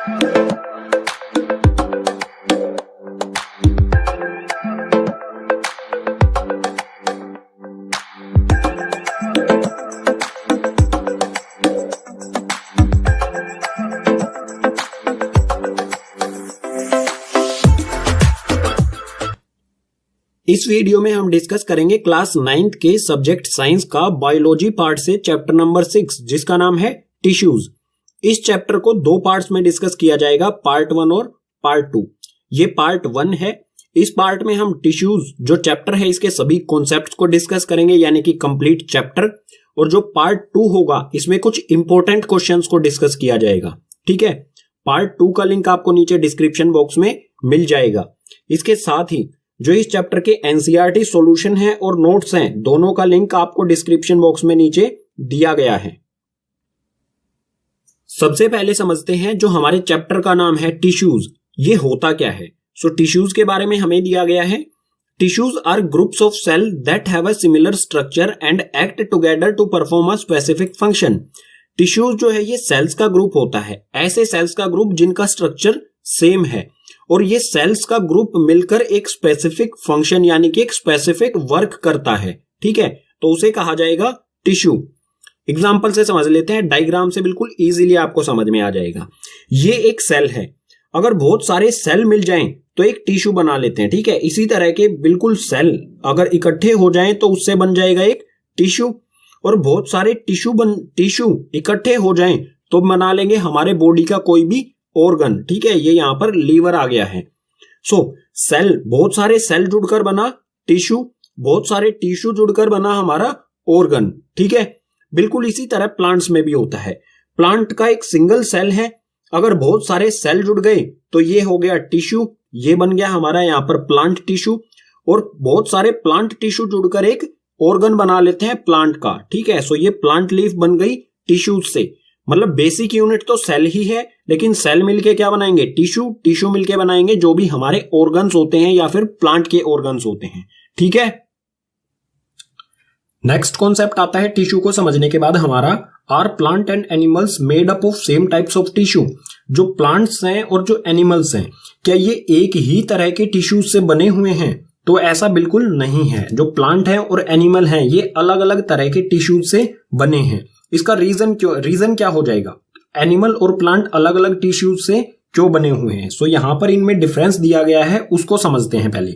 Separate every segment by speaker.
Speaker 1: इस वीडियो में हम डिस्कस करेंगे क्लास 9th के सब्जेक्ट साइंस का बायोलॉजी पार्ट से चैप्टर नंबर 6 जिसका नाम है टिश्यूज। इस चैप्टर को दो पार्ट्स में डिस्कस किया जाएगा, पार्ट 1 और पार्ट 2। ये पार्ट 1 है। इस पार्ट में हम टिश्यूज जो चैप्टर है इसके सभी कॉन्सेप्ट्स को डिस्कस करेंगे यानी कि कंप्लीट चैप्टर। और जो पार्ट 2 होगा इसमें कुछ इंपॉर्टेंट क्वेश्चंस को डिस्कस किया जाएगा। ठीक है, पार्ट 2 का लिंक आपको नीचे डिस्क्रिप्शन बॉक्स में मिल जाएगा। इसके साथ ही जो इस चैप्टर के एनसीईआरटी सॉल्यूशन है और नोट्स हैं, दोनों का लिंक आपको डिस्क्रिप्शन बॉक्स में नीचे दिया गया है। सबसे पहले समझते हैं जो हमारे चैप्टर का नाम है टिश्यूज, ये होता क्या है। सो टिश्यूज के बारे में हमें दिया गया है, tissues are groups of cell that have a similar structure and act together to perform a specific function. Tissues जो है ये सेल्स का ग्रुप होता है, ऐसे सेल्स का ग्रुप जिनका स्ट्रक्चर सेम है और ये सेल्स का ग्रुप मिलकर एक स्पेसिफिक फंक्शन यानी कि एक स्पेसिफिक वर्क करता है। ठीक है, तो उसे कहा जाएगा टिश्यू। एग्जांपल से समझ लेते हैं, डायग्राम से बिल्कुल इजीली आपको समझ में आ जाएगा। ये एक सेल है, अगर बहुत सारे सेल मिल जाएं तो एक टिश्यू बना लेते हैं। ठीक है, इसी तरह के बिल्कुल सेल अगर इकट्ठे हो जाएं तो उससे बन जाएगा एक टिश्यू। और बहुत सारे टिश्यू इकट्ठे हो जाएं तो बना लेंगे हमारे बॉडी का कोई भी ऑर्गन। ठीक है, ये यहां पर लीवर आ गया है। सो सेल, बहुत सारे सेल जुड़कर बना टिश्यू, बहुत सारे टिश्यू जुड़कर बना हमारा ऑर्गन। ठीक है, बिल्कुल इसी तरह प्लांट्स में भी होता है। प्लांट का एक सिंगल सेल है, अगर बहुत सारे सेल जुड़ गए तो ये हो गया टिश्यू, ये बन गया हमारा यहां पर प्लांट टिश्यू। और बहुत सारे प्लांट टिश्यू जुड़कर एक ऑर्गन बना लेते हैं प्लांट का। ठीक है, सो ये प्लांट लीफ बन गई टिश्यूज से। मतलब बेसिक यूनिट तो सेल ही है, लेकिन सेल मिलके क्या बनाएंगे, टिश्यू, टिश्यू मिलके बनाएंगे जो भी हमारे ऑर्गन्स होते हैं या फिर प्लांट के ऑर्गन्स होते हैं। ठीक है, नेक्स्ट कॉन्सेप्ट आता है टिश्यू को समझने के बाद हमारा, are plant and animals made up of same types of tissue. जो प्लांट्स हैं और जो एनिमल्स हैं, क्या ये एक ही तरह के टिश्यूज से बने हुए हैं? तो ऐसा बिल्कुल नहीं है। जो प्लांट है और एनिमल हैं ये अलग अलग तरह के टिश्यूज से बने हैं। इसका रीजन क्या हो जाएगा, एनिमल और प्लांट अलग अलग टिश्यूज से क्यों बने हुए हैं। सो यहां पर इनमें डिफरेंस दिया गया है, उसको समझते हैं पहले।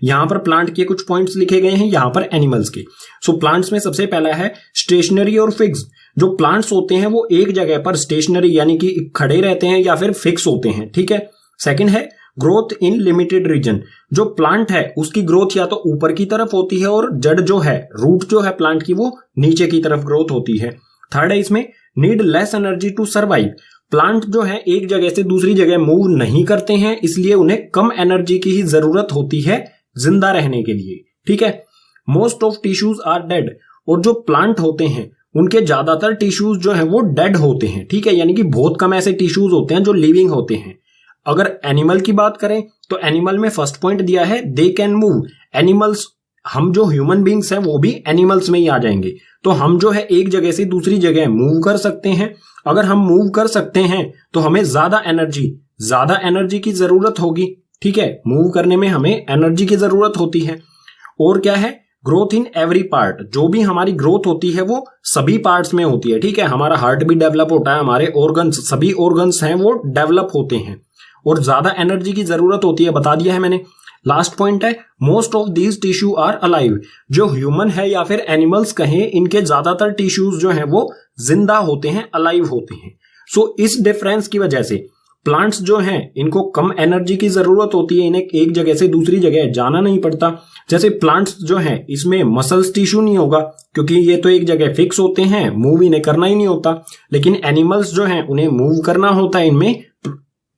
Speaker 1: यहां पर प्लांट के कुछ पॉइंट्स लिखे गए हैं, यहां पर एनिमल्स के। सो प्लांट्स में सबसे पहला है स्टेशनरी और फिक्स। जो प्लांट्स होते हैं वो एक जगह पर स्टेशनरी यानी कि खड़े रहते हैं या फिर फिक्स होते हैं। ठीक है, सेकंड है ग्रोथ इन लिमिटेड रीजन। जो प्लांट है उसकी ग्रोथ या तो ऊपर की तरफ होती है और जड़ जो है, रूट जो है प्लांट की, वो नीचे की तरफ ग्रोथ होती है। थर्ड है इसमें need less energy to survive. Plant जो है एक जगह से दूसरी जगह मूव नहीं करते हैं, इसलिए उन्हें कम एनर्जी की ही जरूरत होती है जिंदा रहने के लिए। ठीक है, most of tissues are dead. और जो प्लांट होते हैं उनके ज्यादातर टिश्यूज जो है वो डेड होते हैं। ठीक है, यानी कि बहुत कम ऐसे टिश्यूज होते हैं जो लिविंग होते हैं। अगर एनिमल की बात करें तो एनिमल में फर्स्ट पॉइंट दिया है दे कैन मूव। एनिमल्स, हम जो ह्यूमन बींग्स हैं वो भी एनिमल्स में ही आ जाएंगे। तो हम जो है एक जगह से दूसरी जगह मूव कर सकते हैं। अगर हम मूव कर सकते हैं तो हमें ज्यादा एनर्जी की जरूरत होगी। ठीक है, मूव करने में हमें एनर्जी की जरूरत होती है। और क्या है, ग्रोथ इन एवरी पार्ट। जो भी हमारी ग्रोथ होती है वो सभी पार्ट्स में होती है। ठीक है, हमारा हार्ट भी डेवलप होता है, हमारे ऑर्गन्स, सभी ऑर्गन्स हैं वो डेवलप होते हैं और ज्यादा एनर्जी की जरूरत होती है, बता दिया है मैंने। लास्ट पॉइंट है most of these tissue are alive. जो ह्यूमन है या फिर एनिमल्स कहें, इनके ज्यादातर टिश्यूज जो हैं वो जिंदा होते हैं, अलाइव होते हैं। सो इस डिफरेंस की वजह से प्लांट्स जो हैं इनको कम एनर्जी की जरूरत होती है, इन्हें एक जगह से दूसरी जगह जाना नहीं पड़ता। जैसे प्लांट्स जो हैं इसमें मसल्स टिश्यू नहीं होगा क्योंकि ये तो एक जगह फिक्स होते हैं, मूव इन्हें करना ही नहीं होता। लेकिन एनिमल्स जो हैं उन्हें मूव करना होता है, इनमें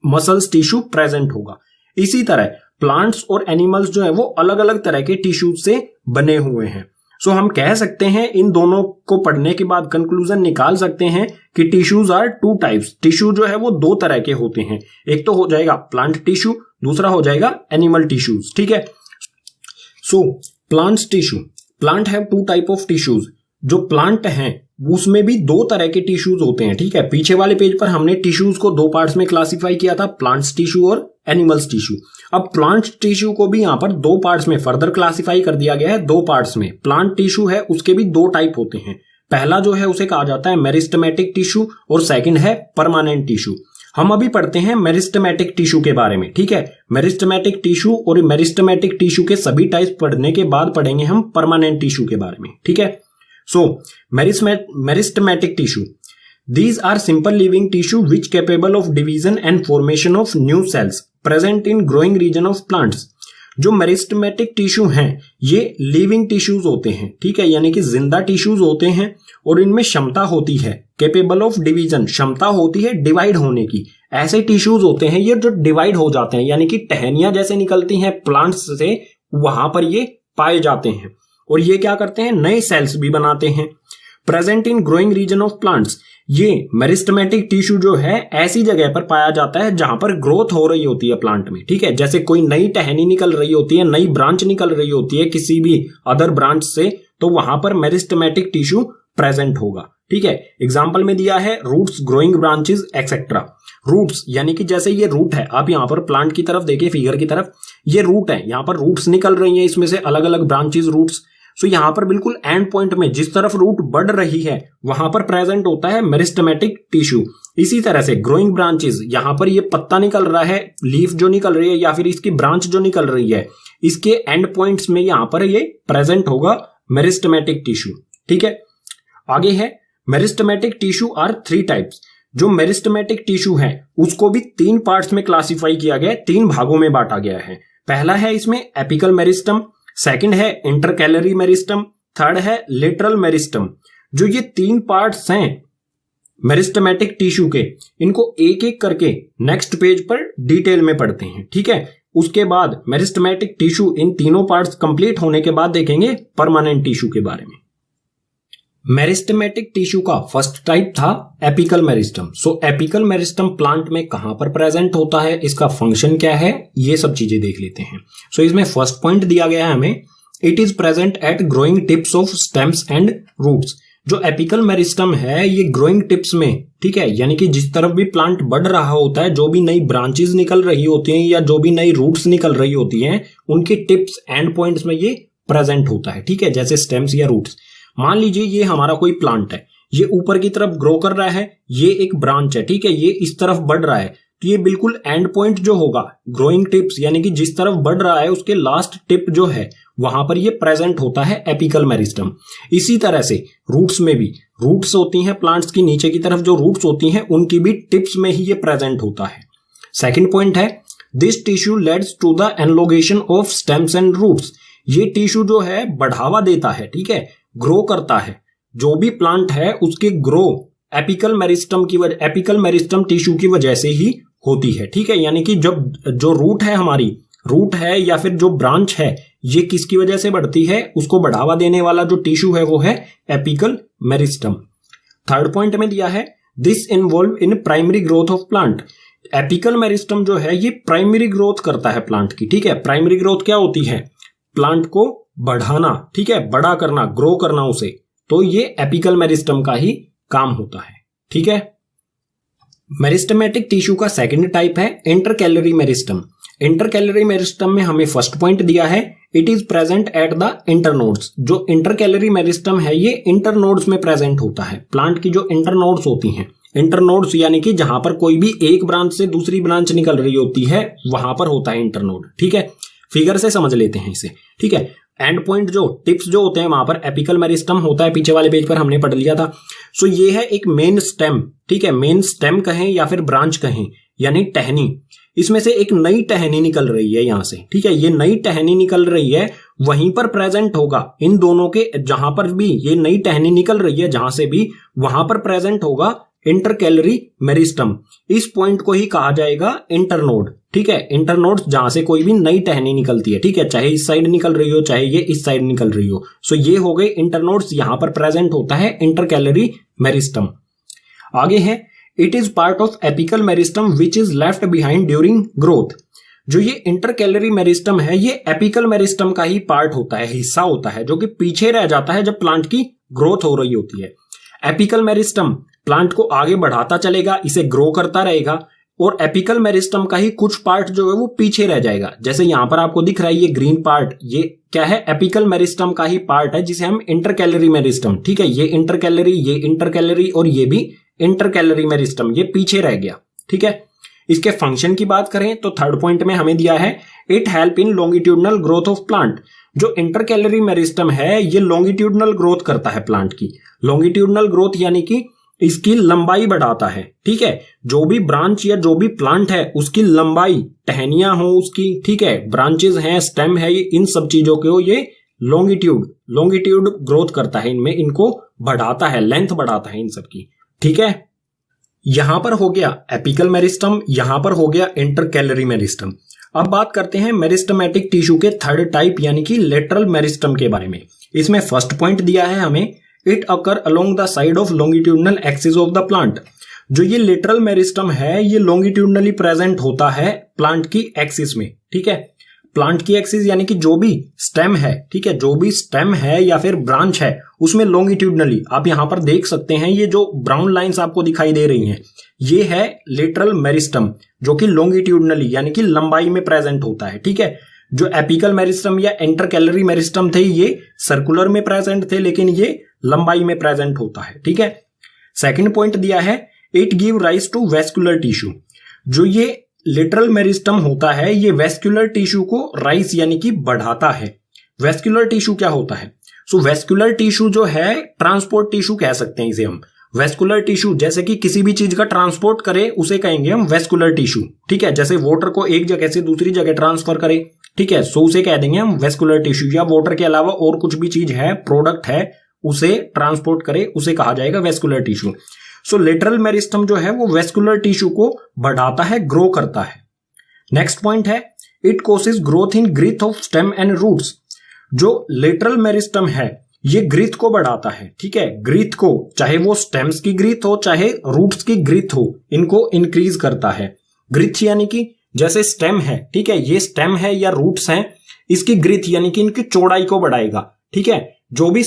Speaker 1: मसल्स टिश्यू प्रेजेंट होगा। इसी तरह प्लांट्स और एनिमल्स जो है वो अलग अलग तरह के टिश्यूज से बने हुए हैं। सो हम कह सकते हैं, इन दोनों को पढ़ने के बाद कंक्लूजन निकाल सकते हैं कि tissues are two types. Tissue जो है वो दो तरह के होते हैं, एक तो हो जाएगा प्लांट टिश्यू, दूसरा हो जाएगा एनिमल टिश्यूज। ठीक है, so plants tissue, plant have two type of tissues. जो प्लांट हैं उसमें भी दो तरह के टिश्यूज होते हैं, ठीक है। पीछे वाले पेज पर हमने टिश्यूज को दो पार्ट्स में क्लासिफाई किया था, प्लांट्स टिश्यू और एनिमल्स टिश्यू। अब प्लांट टिश्यू को भी यहाँ पर दो पार्ट्स में फर्दर क्लासिफाई कर दिया गया है, दो पार्ट्स में। प्लांट टिश्यू है उसके भी दो टाइप होते हैं, पहला जो है उसे कहा जाता है मेरिस्टेमेटिक टिश्यू और सेकंड है परमानेंट टिश्यू। हम अभी पढ़ते हैं मेरिस्टेमेटिक टिश्यू के बारे में, ठीक है। मेरिस्टेमेटिक टिश्यू और मेरिस्टेमेटिक टिश्यू के सभी टाइप्स पढ़ने के बाद पढ़ेंगे हम परमानेंट टिश्यू के बारे में, ठीक है। So, meristematic tissue. These are simple living tissue which capable of division and formation of new cells present in growing region of plants. जो मेरिस्टेमेटिक टिश्यू हैं ये लिविंग टिश्यूज होते हैं, ठीक है, यानी कि जिंदा टिश्यूज होते हैं और इनमें क्षमता होती है केपेबल ऑफ डिवीजन, क्षमता होती है डिवाइड होने की। ऐसे टिश्यूज होते हैं ये जो डिवाइड हो जाते हैं, यानी कि टहनियां जैसे निकलती हैं प्लांट्स से वहां पर ये पाए जाते हैं और ये क्या करते हैं, नए सेल्स भी बनाते हैं। Present in growing region of plants, ये मेरिस्टेमेटिक टिश्यू जो है ऐसी जगह पर पाया जाता है जहां पर ग्रोथ हो रही होती है प्लांट में, ठीक है। जैसे कोई नई टहनी निकल रही होती है, नई ब्रांच निकल रही होती है किसी भी अदर ब्रांच से, तो वहां पर मेरिस्टेमेटिक टिश्यू प्रेजेंट होगा, ठीक है। एग्जाम्पल में दिया है roots, growing branches etcetera. Roots यानी कि जैसे ये रूट है, आप यहां पर प्लांट की तरफ देखिए, फिगर की तरफ, ये रूट है, यहां पर रूट्स निकल रही हैं इसमें से अलग अलग ब्रांचेस रूट्स। सो यहां पर बिल्कुल एंड पॉइंट में जिस तरफ रूट बढ़ रही है वहां पर प्रेजेंट होता है मेरिस्टेमेटिक टिश्यू। इसी तरह से ग्रोइंग ब्रांचेस, यहां पर ये पत्ता निकल रहा है, लीफ जो निकल रही है या फिर इसकी ब्रांच जो निकल रही है, इसके एंड पॉइंट्स में यहां पर ये प्रेजेंट होगा मेरिस्टेमेटिक टिश्यू, ठीक है। आगे है मेरिस्टेमेटिक टिश्यू आर 3 टाइप्स। जो मेरिस्टेमेटिक टिश्यू है उसको भी 3 पार्ट्स में क्लासिफाई किया गया है, 3 भागों में बांटा गया है। पहला है इसमें एपिकल मेरिस्टम, सेकंड है इंटरकैलरी मेरिस्टम, थर्ड है लेटरल मेरिस्टम। जो ये 3 पार्ट्स हैं मेरिस्टेमेटिक टिश्यू के, इनको एक एक करके नेक्स्ट पेज पर डिटेल में पढ़ते हैं, ठीक है। उसके बाद मेरिस्टेमेटिक टिश्यू इन तीनों पार्ट्स कंप्लीट होने के बाद देखेंगे परमानेंट टिश्यू के बारे में। मेरिस्टेमेटिक टिश्यू का फर्स्ट टाइप था एपिकल मेरिस्टम। सो एपिकल मेरिस्टम प्लांट में कहां पर प्रेजेंट होता है, इसका फंक्शन क्या है, ये सब चीजें देख लेते हैं। सो इसमें फर्स्ट पॉइंट दिया गया है हमें, it is present at growing tips of stems and roots. जो एपिकल मेरिस्टम है ये ग्रोइंग टिप्स में, ठीक है, यानी कि जिस तरफ भी प्लांट बढ़ रहा होता है, जो भी नई ब्रांचेस निकल रही होती हैं या जो भी नई रूट्स निकल रही होती हैं, उनके टिप्स एंड पॉइंट्स में ये प्रेजेंट होता है, ठीक है, जैसे स्टेम्स या रूट्स। मान लीजिए ये हमारा कोई प्लांट है, ये ऊपर की तरफ ग्रो कर रहा है, ये एक ब्रांच है, ठीक है, ये इस तरफ बढ़ रहा है, तो ये बिल्कुल एंड पॉइंट जो होगा ग्रोइंग टिप्स, यानी कि जिस तरफ बढ़ रहा है उसके लास्ट टिप जो है वहां पर ये प्रेजेंट होता है एपिकल मेरिस्टम। इसी तरह से रूट्स में भी, रूट्स होती हैं प्लांट्स की, नीचे की तरफ जो रूट्स होती हैं उनकी भी टिप्स में ही ये प्रेजेंट होता है। सेकेंड पॉइंट है this tissue leads to the elongation of stems and roots. ये टिश्यू जो है बढ़ावा देता है, ठीक है, ग्रो करता है। जो भी प्लांट है उसकी ग्रो एपिकल मेरिस्टम टिश्यू की वजह से ही होती है, ठीक है। यानी कि जब जो रूट है हमारी, रूट है या फिर जो ब्रांच है, ये किसकी वजह से बढ़ती है, उसको बढ़ावा देने वाला जो टिश्यू है वो है एपिकल मेरिस्टम। थर्ड पॉइंट में दिया है this involve in primary growth of plant. Apical meristem जो है ये प्राइमरी ग्रोथ करता है प्लांट की, ठीक है। प्राइमरी ग्रोथ क्या होती है, प्लांट को बढ़ाना, ठीक है, बड़ा करना, ग्रो करना उसे, तो ये एपिकल मेरिस्टम का ही काम होता है, ठीक है। मेरिस्टेमेटिक टिश्यू का सेकंड टाइप है इंटरकैलरी मेरिस्टम। इंटरकैलरी मेरिस्टम में हमें फर्स्ट पॉइंट दिया है it is present at the internodes. जो इंटरकैलरी मेरिस्टम है ये इंटरनोड्स में प्रेजेंट होता है। प्लांट की जो इंटरनोड्स होती हैं, इंटरनोड्स यानी कि जहां पर कोई भी एक ब्रांच से दूसरी ब्रांच निकल रही होती है वहां पर होता है इंटरनोड, ठीक है। फिगर से समझ लेते हैं इसे, ठीक है। एंड पॉइंट जो टिप्स जो होते हैं वहां पर एपिकल मेरिस्टम होता है, पीछे वाले पेज पर हमने पढ़ लिया था। सो ये है एक मेन स्टेम, ठीक है, मेन स्टेम कहें या फिर ब्रांच कहें, यानी टहनी। इसमें से एक नई टहनी निकल रही है यहां से, ठीक है, ये नई टहनी निकल रही है, वहीं पर प्रेजेंट होगा इन दोनों के, जहां पर भी ये नई टहनी निकल रही है जहां से भी, वहां पर प्रेजेंट होगा इंटरकैलरी मेरिस्टम। इस पॉइंट को ही कहा जाएगा इंटरनोड, ठीक है। इंटरनोड जहां से कोई भी नई टहनी निकलती है, ठीक है, चाहे इस साइड निकल रही हो चाहे ये इस साइड निकल रही हो। सो ये हो गए इंटरनोड्स, यहां पर प्रेजेंट होता है इंटरकैलरी मेरिस्टम। आगे है it is part of apical meristem which is left behind during growth. जो ये इंटरकैलरी मेरिस्टम है ये एपिकल मेरिस्टम का ही पार्ट होता है, हिस्सा होता है, जो कि पीछे रह जाता है जब प्लांट की ग्रोथ हो रही होती है। एपिकल मेरिस्टम प्लांट को आगे बढ़ाता चलेगा, इसे ग्रो करता रहेगा, और एपिकल मेरिस्टम का ही कुछ पार्ट जो है वो पीछे रह जाएगा। जैसे यहां पर आपको दिख रहा है ये ग्रीन पार्ट, ये क्या है, एपिकल मेरिस्टम का ही पार्ट है जिसे हम इंटरकैलरी मेरिस्टम, ठीक है, ये इंटरकैलरी और ये भी इंटरकैलरी मेरिस्टम, ये पीछे रह गया। ठीक है, इसके फंक्शन की बात करें तो थर्ड पॉइंट में हमें दिया है it help in longitudinal growth of plant. जो इंटरकैलरी मेरिस्टम है ये लॉन्गिट्यूडनल ग्रोथ करता है प्लांट की। लॉन्गिट्यूडनल ग्रोथ यानी कि इसकी लंबाई बढ़ाता है। ठीक है, जो भी ब्रांच या जो भी प्लांट है उसकी लंबाई, टहनियां हो उसकी, ठीक है, ब्रांचेस हैं, स्टेम है, इन सब चीजों को ये लॉन्गिट्यूड ग्रोथ करता है, इनमें इनको बढ़ाता है, लेंथ बढ़ाता है इन सब की। ठीक है, यहां पर हो गया एपिकल मेरिस्टम, यहां पर हो गया इंटरकैलरी मेरिस्टम। अब बात करते हैं मेरिस्टमेटिक टिश्यू के थर्ड टाइप यानी कि लेटरल मेरिस्टम के बारे में। इसमें फर्स्ट पॉइंट दिया है हमें it occur along the side of longitudinal axis of the plant. जो ये लेटरल मेरिस्टम है ये लॉन्गिट्यूडनली प्रेजेंट होता है प्लांट की एक्सिस में। ठीक है, प्लांट की एक्सिस यानी कि जो भी स्टेम है, ठीक है, जो भी स्टेम है या फिर ब्रांच है उसमें लॉन्गिट्यूडनली, आप यहां पर देख सकते हैं ये जो ब्राउन लाइंस आपको दिखाई दे रही हैं ये है लेटरल मेरिस्टम जो कि लॉन्गिट्यूडनली यानी कि लंबाई में प्रेजेंट होता है। ठीक है, जो एपिकल मेरिस्टम या इंटरकैलरी मेरिस्टम थे ये सर्कुलर में प्रेजेंट थे, लेकिन ये लंबाई में प्रेजेंट होता है। ठीक है, सेकंड पॉइंट दिया है it give rise to vascular tissue. जो ये लेटरल मेरिस्टम होता है ये वेस्कुलर टिश्यू को राइज यानी कि बढ़ाता है। वेस्कुलर टिश्यू क्या होता है? सो वेस्कुलर टिश्यू जो है ट्रांसपोर्ट टिश्यू कह सकते हैं इसे हम। वेस्कुलर टिश्यू जैसे कि किसी भी चीज का ट्रांसपोर्ट करे उसे कहेंगे हम वेस्कुलर टिश्यू। ठीक है, जैसे वाटर को एक जगह से दूसरी जगह ट्रांसफर करे, ठीक है, सो उसे कह देंगे हम वेस्कुलर टिश्यू। या वाटर के अलावा और कुछ भी चीज है, प्रोडक्ट है, उसे ट्रांसपोर्ट करे उसे कहा जाएगा वेस्कुलर टिश्यू। सो लेटरल मेरिस्टम जो है वो वेस्कुलर टिश्यू को बढ़ाता है, ग्रो करता है। नेक्स्ट पॉइंट है it causes growth in girth of stem and roots. जो लेटरल मेरिस्टम है ये ग्रीथ को बढ़ाता है। ठीक है, ग्रीथ को, चाहे वो स्टेम्स की ग्रीथ हो चाहे रूट्स की ग्रीथ हो, इनको इंक्रीज करता है। ग्रीथ यानी कि जैसे स्टेम है, ठीक है, ये स्टेम है या रूट्स हैं, इसकी ग्रीथ यानी कि इनकी चौड़ाई को बढ़ाएगा। ठीक है, जो भी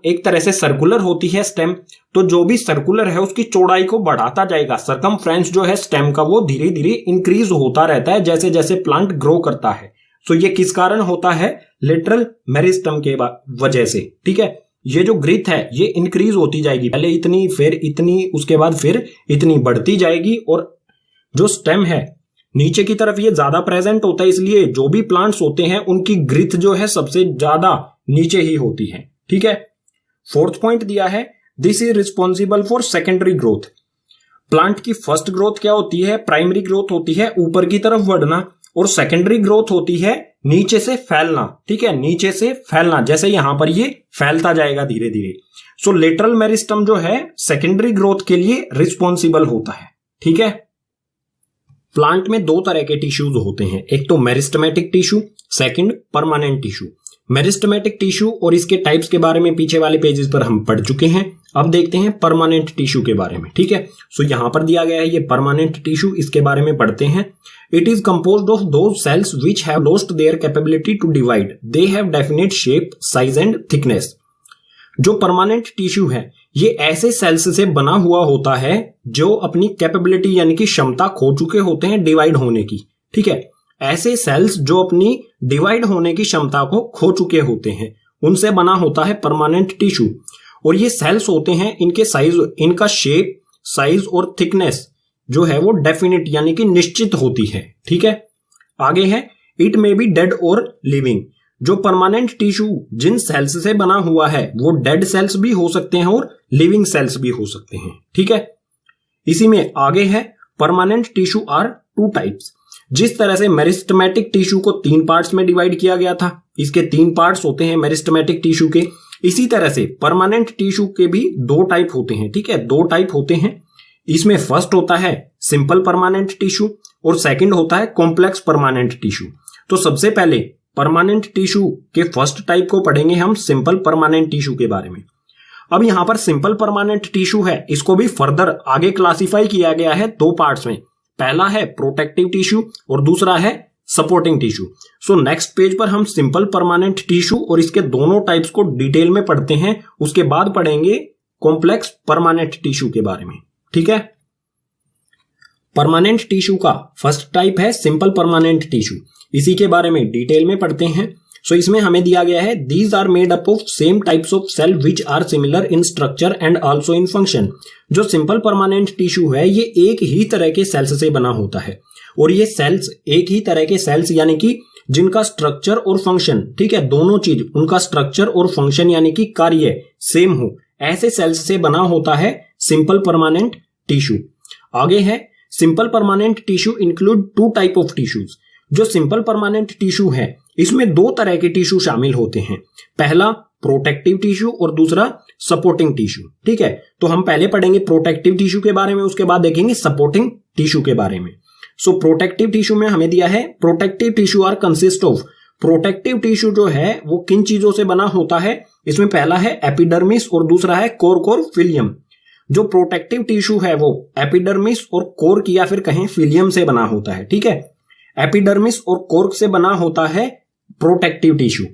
Speaker 1: एक तरह से सर्कुलर होती है स्टेम, तो जो भी सर्कुलर है उसकी चौड़ाई को बढ़ाता जाएगा। सरकमफ्रेंस जो है स्टेम का वो धीरे धीरे इंक्रीज होता रहता है जैसे जैसे प्लांट ग्रो करता है। तो ये किस कारण होता है? लेटरल मेरिस्टम के वजह से। ठीक है, ये जो ग्रीथ है ये इंक्रीज होती जाएगी, पहले इतनी फिर इतनी, उसके बाद फिर इतनी बढ़ती जाएगी। और जो स्टेम है नीचे की तरफ ये ज्यादा प्रेजेंट होता है, इसलिए जो भी प्लांट्स होते हैं उनकी ग्रीथ जो है सबसे ज्यादा नीचे ही होती है। ठीक है, फोर्थ पॉइंट दिया है this is responsible for secondary growth. Plant की फर्स्ट ग्रोथ क्या होती है? प्राइमरी ग्रोथ होती है ऊपर की तरफ बढ़ना, और सेकेंडरी ग्रोथ होती है नीचे से फैलना। ठीक है, नीचे से फैलना, जैसे यहां पर ये फैलता जाएगा धीरे धीरे। सो लेटरल मेरिस्टम जो है सेकेंडरी ग्रोथ के लिए रिस्पॉन्सिबल होता है। ठीक है, प्लांट में दो तरह के टिश्यूज होते हैं, एक तो meristematic tissue, second permanent tissue. Meristematic tissue और इसके टाइप्स के बारे में पीछे वाले पेजेस पर हम पढ़ चुके हैं। अब देखते हैं परमानेंट टिश्यू के बारे में। ठीक है, सो यहां पर दिया गया है ये परमानेंट टिश्यू, इसके बारे में पढ़ते हैं। It is composed of those cells which have lost their capability to divide, they have definite shape, size and thickness. जो परमानेंट टिश्यू है ये ऐसे सेल्स से बना हुआ होता है जो अपनी कैपेबिलिटी यानी कि क्षमता खो चुके होते हैं डिवाइड होने की। ठीक है, ऐसे सेल्स जो अपनी डिवाइड होने की क्षमता को खो चुके होते हैं उनसे बना होता है परमानेंट टिश्यू। और ये सेल्स होते हैं, इनके साइज, इनका शेप, साइज और थिकनेस जो है वो डेफिनेट यानी कि निश्चित होती है। ठीक है, आगे है इट मे बी डेड और लिविंग। जो परमानेंट टिश्यू जिन सेल्स से बना हुआ है वो डेड सेल्स भी हो सकते हैं और लिविंग सेल्स भी हो सकते हैं। ठीक है, इसी में आगे है permanent tissue are two types. जिस तरह से मेरिस्टमेटिक टिश्यू को 3 पार्ट्स में डिवाइड किया गया था, इसके 3 पार्ट्स होते हैं मेरिस्टमेटिक टिश्यू के, इसी तरह से परमानेंट टिश्यू के भी 2 टाइप होते हैं। ठीक है, 2 टाइप होते हैं। इसमें फर्स्ट होता है सिंपल परमानेंट टिश्यू और सेकंड होता है कॉम्प्लेक्स परमानेंट टिश्यू। तो सबसे पहले परमानेंट टिश्यू के फर्स्ट टाइप को पढ़ेंगे हम, सिंपल परमानेंट टिश्यू के बारे में। अब यहां पर सिंपल परमानेंट टिश्यू है, इसको भी फर्दर आगे क्लासिफाई किया गया है 2 पार्ट्स में। पहला है प्रोटेक्टिव टिश्यू और दूसरा है supporting tissue. So next page पर हम सिंपल परमानेंट टिश्यू और इसके दोनों टाइप्स को डिटेल में पढ़ते हैं, उसके बाद पढ़ेंगे कॉम्प्लेक्स परमानेंट टिश्यू के बारे में। ठीक है, परमानेंट टिश्यू का फर्स्ट टाइप है सिंपल परमानेंट टिश्यू, इसी के बारे में डिटेल में पढ़ते हैं। सो इसमें हमें दिया गया है these are made up of same types of cell which are similar in structure and also in function. जो सिंपल परमानेंट टिश्यू है ये एक ही तरह के सेल्स से बना होता है, और ये सेल्स एक ही तरह के सेल्स यानी कि जिनका स्ट्रक्चर और फंक्शन, ठीक है, दोनों चीज उनका स्ट्रक्चर और फंक्शन यानी कि कार्य सेम हो, ऐसे सेल्स से बना होता है सिंपल परमानेंट टिश्यू। आगे है simple permanent tissue include to type of tissues. जो सिंपल परमानेंट टिश्यू है इसमें दो तरह के टिश्यू शामिल होते हैं, पहला प्रोटेक्टिव टिश्यू और दूसरा सपोर्टिंग टिश्यू। ठीक है, तो हम पहले पढ़ेंगे प्रोटेक्टिव टिश्यू के बारे में, उसके बाद देखेंगे सपोर्टिंग टिश्यू के बारे में। सो प्रोटेक्टिव टिश्यू में हमें दिया है protective tissue are consist of. Protective tissue जो है वो किन चीजों से बना होता है, इसमें पहला है एपिडर्मिस और दूसरा है कोर फिलियम। जो प्रोटेक्टिव टिश्यू है वो एपिडर्मिस और कोर्क या फिर कहें फिलियम से बना होता है। ठीक है, एपिडर्मिस और कोर्क से बना होता है प्रोटेक्टिव टिश्यू।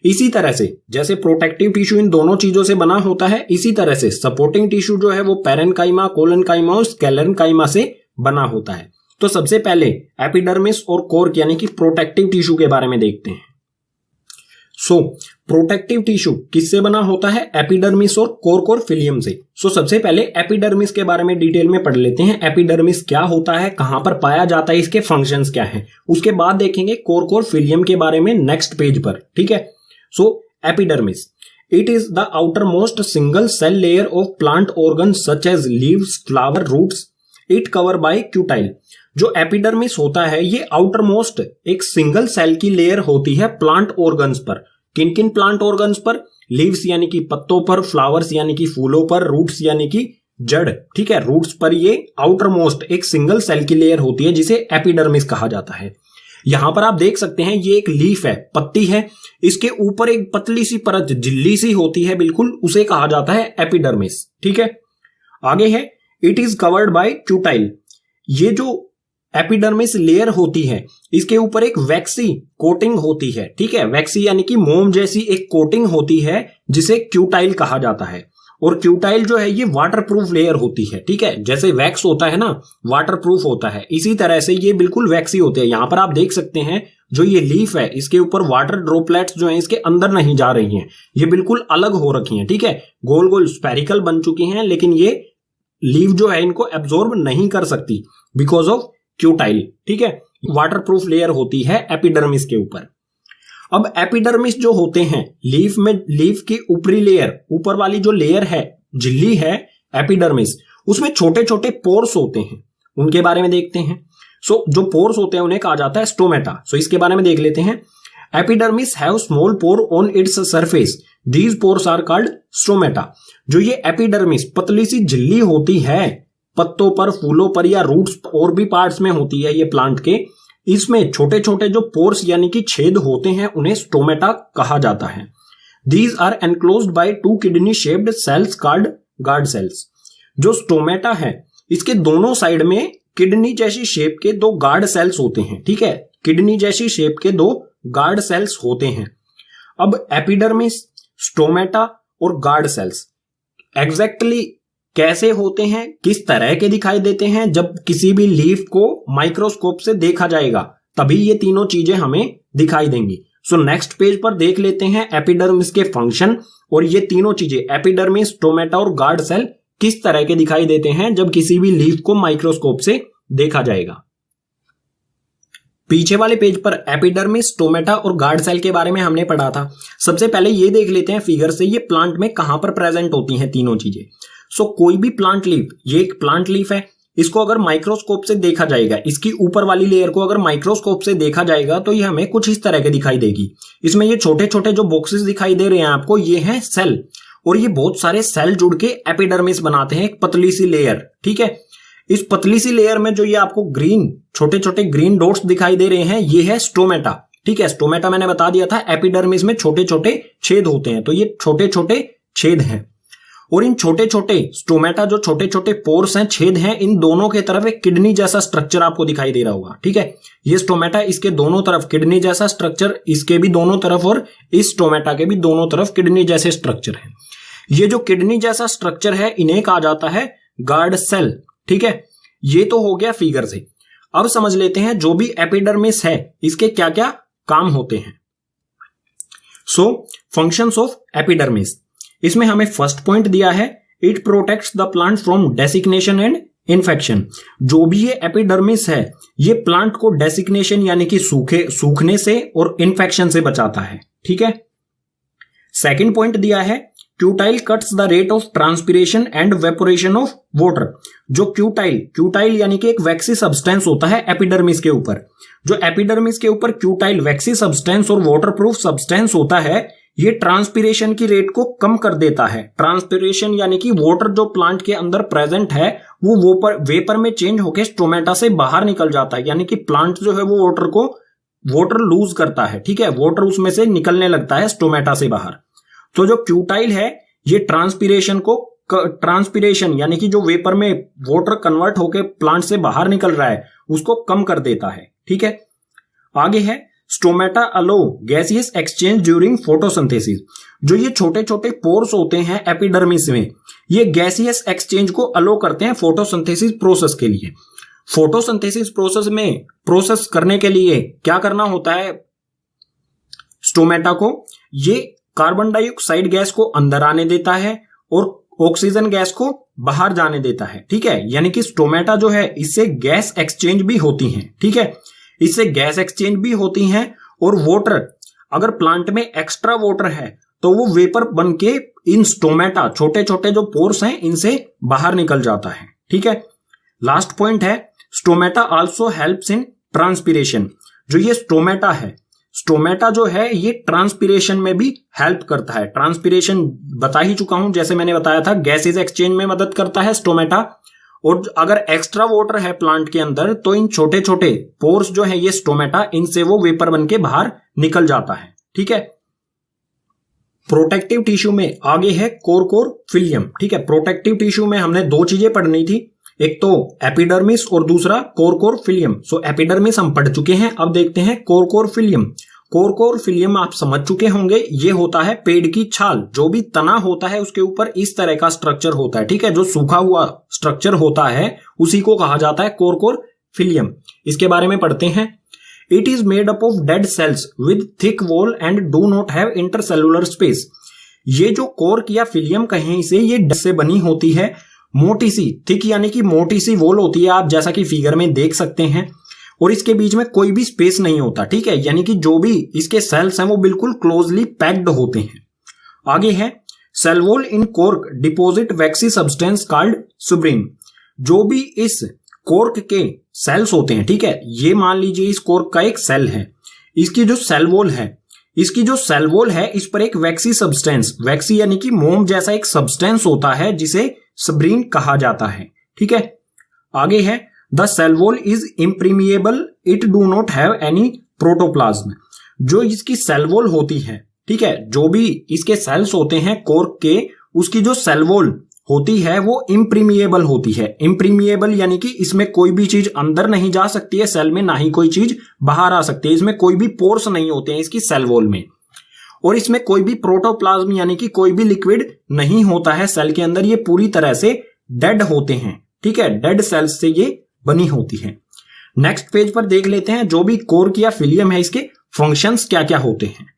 Speaker 1: इसी तरह से जैसे प्रोटेक्टिव टिश्यू इन दोनों चीजों से बना होता है, इसी तरह से सपोर्टिंग टिश्यू जो है वो पैरेन्काइमा, कोलेनकाइमा और स्केलेरनकाइमा से बना होता है। तो सबसे पहले एपिडर्मिस और कोर्क यानी कि प्रोटेक्टिव टिश्यू के बारे में देखते हैं। सो प्रोटेक्टिव टिश्यू किससे बना होता है, एपिडर्मिस और कोर्क और फिलियम से। सो सबसे पहले एपिडर्मिस के बारे में डिटेल में पढ़ लेते हैं। एपिडर्मिस क्या होता है, कहां पर पाया जाता है, इसके फंक्शंस क्या हैं, उसके बाद देखेंगे कोर्क और फिलियम के बारे में नेक्स्ट पेज पर। ठीक है, so epidermis it is the outer most single cell layer of plant organ such as leaves, flower, roots. It cover by cuticle. जो एपिडर्मिस होता है ये आउटर मोस्ट एक सिंगल सेल की लेयर होती है प्लांट ऑर्गन्स पर। किन किन प्लांट ऑर्गन्स पर, लीव्स यानी कि पत्तों पर, फ्लावर्स यानी कि फूलों पर, रूट्स यानी कि जड़। ठीक है, रूट्स पर ये आउटर मोस्ट एक सिंगल सेल की लेयर होती है जिसे एपिडर्मिस कहा जाता है। यहां पर आप देख सकते हैं ये एक लीफ है, पत्ती है, इसके ऊपर एक पतली सी परत झिल्ली सी होती है बिल्कुल, उसे कहा जाता है एपिडर्मिस। ठीक है, आगे है इट इज कवर्ड बाय क्यूटाइल। ये जो एपिडर्मिस लेयर होती है इसके ऊपर एक वैक्सी कोटिंग होती है। ठीक है, वैक्सी यानी कि मोम जैसी एक कोटिंग होती है जिसे क्यूटाइल कहा जाता है। और क्यूटाइल जो है ये वाटरप्रूफ लेयर होती है। ठीक है, जैसे वैक्स होता है ना, वाटरप्रूफ होता है, इसी तरह से ये बिल्कुल वैक्सी होते हैं। यहां पर आप देख सकते हैं जो ये लीफ है इसके ऊपर वाटर ड्रॉपलेट्स जो है इसके अंदर नहीं जा रही हैं, ये बिल्कुल अलग हो रखी हैं। ठीक है, गोल गोल स्पेरिकल बन चुकी हैं, लेकिन ये लीफ जो है इनको एब्जॉर्ब नहीं कर सकती बिकॉज ऑफ क्यूटाइल। ठीक है, वाटरप्रूफ लेयर होती है एपिडर्मिस के ऊपर। अब एपिडर्मिस जो होते हैं लीफ में, लीफ की ऊपरी लेयर, ऊपर वाली जो लेयर है, झिल्ली है एपिडर्मिस, उसमें छोटे छोटे पोर्स होते हैं, उनके बारे में देखते हैं। सो जो पोर्स होते हैं उन्हें कहा जाता है स्टोमेटा। सो इसके बारे में देख लेते हैं। Epidermis have small pore on its surface, these pores are called stomata. जो ये एपिडर्मिस पतली सी झिल्ली होती है पत्तों पर, फूलों पर या रूट्स और भी पार्ट्स में होती है ये प्लांट के, इसमें छोटे छोटे जो पोर्स यानी कि छेद होते हैं उन्हें स्टोमेटा कहा जाता है। These are enclosed by two kidney shaped cells called guard cells. जो स्टोमेटा है इसके दोनों साइड में किडनी जैसी शेप के दो गार्ड सेल्स होते हैं। ठीक है, किडनी जैसी शेप के दो गार्ड सेल्स होते हैं। अब एपिडर्मिस, स्टोमेटा और गार्ड सेल्स एग्जैक्टली कैसे होते हैं, किस तरह के दिखाई देते हैं, जब किसी भी लीफ को माइक्रोस्कोप से देखा जाएगा तभी ये तीनों चीजें हमें दिखाई देंगी। सो नेक्स्ट पेज पर देख लेते हैं एपिडर्मिस के फंक्शन, और ये तीनों चीजें एपिडर्मिस, स्टोमेटा और गार्ड सेल किस तरह के दिखाई देते हैं जब किसी भी लीफ को माइक्रोस्कोप से देखा जाएगा। पीछे वाले पेज पर एपिडर्मिस, स्टोमेटा और गार्ड सेल के बारे में हमने पढ़ा था। सबसे पहले ये देख लेते हैं फिगर से ये प्लांट में कहां पर प्रेजेंट होती हैं तीनों चीजें। सो कोई भी प्लांट लीफ, ये एक प्लांट लीफ है, इसको अगर माइक्रोस्कोप से देखा जाएगा, इसकी ऊपर वाली लेयर को अगर माइक्रोस्कोप से देखा जाएगा तो ये हमें कुछ इस तरह के दिखाई देगी। इसमें ये छोटे छोटे जो बॉक्सेस दिखाई दे रहे हैं आपको, ये हैं सेल, और ये बहुत सारे सेल जुड़ के एपिडर्मिस बनाते हैं, एक पतली सी लेयर। ठीक है, इस पतली सी लेयर में जो ये आपको ग्रीन छोटे छोटे ग्रीन डॉट्स दिखाई दे रहे हैं ये है स्टोमेटा। ठीक है, स्टोमेटा मैंने बता दिया था एपिडर्मिस में छोटे छोटे छेद होते हैं, तो ये छोटे छोटे छेद हैं। और इन छोटे छोटे स्टोमेटा जो छोटे छोटे पोर्स हैं, छेद हैं, इन दोनों के तरफ एक किडनी जैसा स्ट्रक्चर आपको दिखाई दे रहा होगा। ठीक है, ये स्टोमेटा, इसके दोनों तरफ किडनी जैसा स्ट्रक्चर, इसके भी दोनों तरफ और इस स्टोमेटा के भी दोनों तरफ किडनी जैसे स्ट्रक्चर है। ये जो किडनी जैसा स्ट्रक्चर है इन्हें कहा जाता है गार्ड सेल। ठीक है, ये तो हो गया फिगर से। अब समझ लेते हैं जो भी एपिडर्मिस है इसके क्या क्या काम होते हैं। सो फंक्शंस ऑफ एपिडर्मिस, इसमें हमें फर्स्ट पॉइंट दिया है, it protects the plant from designation and infection. जो भी ये एपिडर्मिस है ये प्लांट को डेसिग्नेशन यानी कि सूखने से और इन्फेक्शन से बचाता है। ठीक है, सेकंड पॉइंट दिया है, cuticle cuts the rate of transpiration and evaporation of water. जो क्यूटाइल यानी कि एक वैक्सी सब्सटेंस होता है एपिडर्मिस के ऊपर, जो एपिडर्मिस के ऊपर क्यूटाइल वैक्सी सब्सटेंस और वाटरप्रूफ सब्सटेंस होता है, ये ट्रांसपिरेशन की रेट को कम कर देता है। ट्रांसपिरेशन यानी कि वाटर जो प्लांट के अंदर प्रेजेंट है वो वेपर में चेंज होकर स्टोमेटा से बाहर निकल जाता है, यानी कि प्लांट जो है वो वाटर लूज करता है। ठीक है, वाटर उसमें से निकलने लगता है स्टोमेटा से बाहर। तो जो क्यूटाइल है ये ट्रांसपिरेशन यानी कि जो वेपर में वाटर कन्वर्ट होकर प्लांट से बाहर निकल रहा है उसको कम कर देता है। ठीक है, आगे है, स्टोमेटा अलो गैसियस एक्सचेंज ड्यूरिंग फोटोसिंथेसिस। जो ये छोटे छोटे पोर्स होते हैं एपिडर्मिस में, ये गैसियस एक्सचेंज को अलो करते हैं फोटोसिंथेसिस प्रोसेस के लिए। फोटोसिंथेसिस प्रोसेस में प्रोसेस करने के लिए क्या करना होता है स्टोमेटा को, ये कार्बन डाइऑक्साइड गैस को अंदर आने देता है और ऑक्सीजन गैस को बाहर जाने देता है। ठीक है, यानी कि स्टोमेटा जो है इससे गैस एक्सचेंज भी होती हैं। ठीक है, इससे गैस एक्सचेंज भी होती हैं और वाटर, अगर प्लांट में एक्स्ट्रा वाटर है तो वो वेपर बन के इन स्टोमेटा छोटे छोटे जो पोर्स हैं इनसे बाहर निकल जाता है। ठीक है, लास्ट पॉइंट है, stomata also helps in transpiration. जो ये स्टोमेटा जो है ये ट्रांसपिरेशन में भी हेल्प करता है। ट्रांसपिरेशन बता ही चुका हूं, जैसे मैंने बताया था गैसेज एक्सचेंज में मदद करता है स्टोमेटा। और अगर एक्स्ट्रा वाटर है प्लांट के अंदर तो इन छोटे छोटे पोर्स जो है ये स्टोमेटा, इनसे वो वेपर बन के बाहर निकल जाता है। ठीक है, प्रोटेक्टिव टिश्यू में आगे है कोर फिलियम। ठीक है, प्रोटेक्टिव टिश्यू में हमने दो चीजें पढ़नी थी, एक तो एपिडर्मिस और दूसरा कोर फिलियम। सो एपिडर्मिस हम पढ़ चुके हैं, अब देखते हैं कोर फिलियम। कोर फिलियम आप समझ चुके होंगे, ये होता है पेड़ की छाल, जो भी तना होता है उसके ऊपर इस तरह का स्ट्रक्चर होता है। ठीक है, जो सूखा हुआ स्ट्रक्चर होता है उसी को कहा जाता है कोर फिलियम। इसके बारे में पढ़ते हैं, it is made up of dead cells with thick wall and do not have intercellular space. ये जो कोर या फिलियम कहें इसे, ये डेड से बनी होती है, मोटी सी, थिक यानी कि मोटी सी वॉल होती है, आप जैसा कि फिगर में देख सकते हैं, और इसके बीच में कोई भी स्पेस नहीं होता। ठीक है, यानी कि जो भी इसके सेल्स हैं वो बिल्कुल क्लोजली पैक्ड होते हैं। आगे है, cell wall in cork deposit waxy substance called suberin. जो भी इस कोर्क के सेल्स होते हैं, ठीक है, ये मान लीजिए इस कोर्क का एक सेल है, इसकी जो सेल वॉल है इस पर एक वैक्सी सब्सटेंस, वैक्सी यानी कि मोम जैसा एक सब्सटेंस होता है जिसे सुब्रीन कहा जाता है। ठीक है, आगे है, the cell wall is impermeable, it do not have any protoplasm. जो इसकी सेल वॉल होती है, ठीक है, जो भी इसके सेल्स होते हैं कोर्क के, उसकी जो सेल वॉल होती है वो इम्प्रीमिएबल होती है। इम्प्रीमिएबल यानी कि इसमें कोई भी चीज अंदर नहीं जा सकती है सेल में, ना ही कोई चीज बाहर आ सकती है। इसमें कोई भी पोर्स नहीं होते हैं इसकी सेल वॉल में, और इसमें कोई भी प्रोटोप्लाज्म यानी कि कोई भी लिक्विड नहीं होता है सेल के अंदर। ये पूरी तरह से डेड होते हैं। ठीक है, डेड सेल्स से ये बनी होती है। नेक्स्ट पेज पर देख लेते हैं जो भी कोर्क या फिलियम है इसके फंक्शंस क्या क्या होते हैं।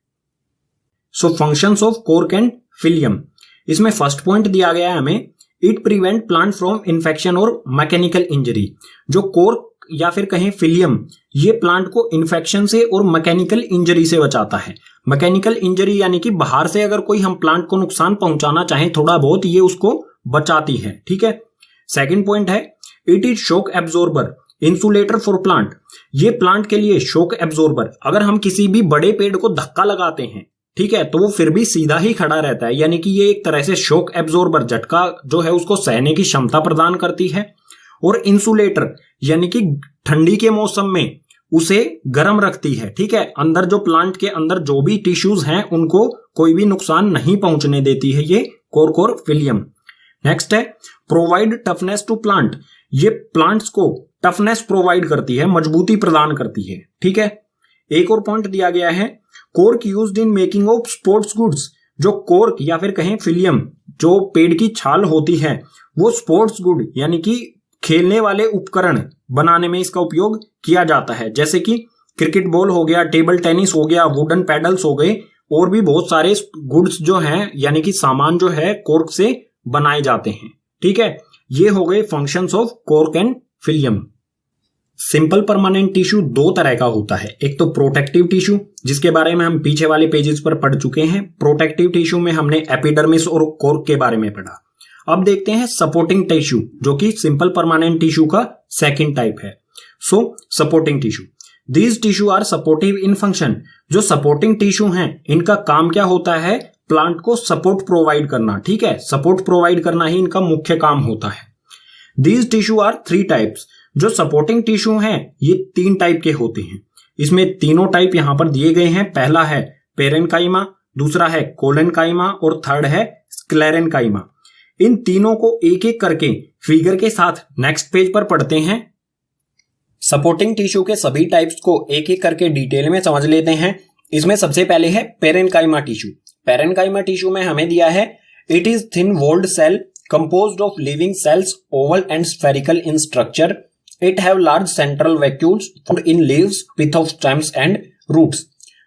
Speaker 1: सो फंक्शंस ऑफ कोर्क एंड फिलियम, इसमें फर्स्ट पॉइंट दिया गया है हमें, it prevent plant from infection और मैकेनिकल इंजरी। जो कोर्क या फिर कहें फिलियम, ये प्लांट को इन्फेक्शन से और मैकेनिकल इंजरी से बचाता है। मैकेनिकल इंजरी यानी कि बाहर से अगर कोई हम प्लांट को नुकसान पहुंचाना चाहें थोड़ा बहुत, ये उसको बचाती है। ठीक है, सेकंड पॉइंट है, it is shock absorber insulator for plant. ये प्लांट के लिए शॉक एब्जॉर्बर, अगर हम किसी भी बड़े पेड़ को धक्का लगाते हैं, ठीक है, तो वो फिर भी सीधा ही खड़ा रहता है, यानी कि ये एक तरह से शॉक एब्जॉर्बर, झटका जो है उसको सहने की क्षमता प्रदान करती है। और इंसुलेटर यानी कि ठंडी के मौसम में उसे गर्म रखती है। ठीक है, अंदर जो प्लांट के अंदर जो भी टिश्यूज हैं उनको कोई भी नुकसान नहीं पहुंचने देती है ये कोर फिलियम। नेक्स्ट है प्रोवाइड टफनेस टू प्लांट, ये प्लांट्स को टफनेस प्रोवाइड करती है, मजबूती प्रदान करती है। ठीक है, एक और पॉइंट दिया गया है cork used in making of sports goods, जो कोर्क या फिर कहें फिलियम जो पेड़ की छाल होती है वो स्पोर्ट्स गुड यानी कि खेलने वाले उपकरण बनाने में इसका उपयोग किया जाता है, जैसे कि क्रिकेट बॉल हो गया, टेबल टेनिस हो गया, वुडन पैडल्स हो गए, और भी बहुत सारे गुड्स जो हैं यानी कि सामान जो है कोर्क से बनाए जाते हैं। ठीक है, ये हो गए functions of cork and phellem. Simple permanent tissue दो तरह का होता है, एक तो प्रोटेक्टिव टिश्यू जिसके बारे में हम पीछे वाले पेजेस पर पढ़ चुके हैं। प्रोटेक्टिव टिश्यू में हमने एपिडर्मिस और कोर्क के बारे में पढ़ा। अब देखते हैं सपोर्टिंग टिश्यू जो कि सिंपल परमानेंट टिश्यू का सेकंड टाइप है। So supporting tissue, these tissue are supportive in function, जो सपोर्टिंग टिश्यू हैं इनका काम क्या होता है, प्लांट को सपोर्ट प्रोवाइड करना। ठीक है, सपोर्ट प्रोवाइड करना ही इनका मुख्य काम होता है। These tissue are three types, जो सपोर्टिंग टिश्यू हैं ये तीन टाइप के होते हैं। इसमें तीनों टाइप यहां पर दिए गए हैं। पहला है पेरेनकाइमा, दूसरा है कोलेनकाइमा और थर्ड है स्क्लेरेनकाइमा। इन तीनों को एक एक करके फिगर के साथ नेक्स्ट पेज पर पढ़ते हैं। सपोर्टिंग टिश्यू के सभी टाइप्स को एक एक करके डिटेल में समझ लेते हैं। इसमें सबसे पहले है पेरेनकाइमा टिश्यू। पेरेनकाइमा टिश्यू में हमें दिया है it is thin walled cell composed of living cells, oval and spherical in structure. It have large central vacuoles found in leaves, pith of stems and roots.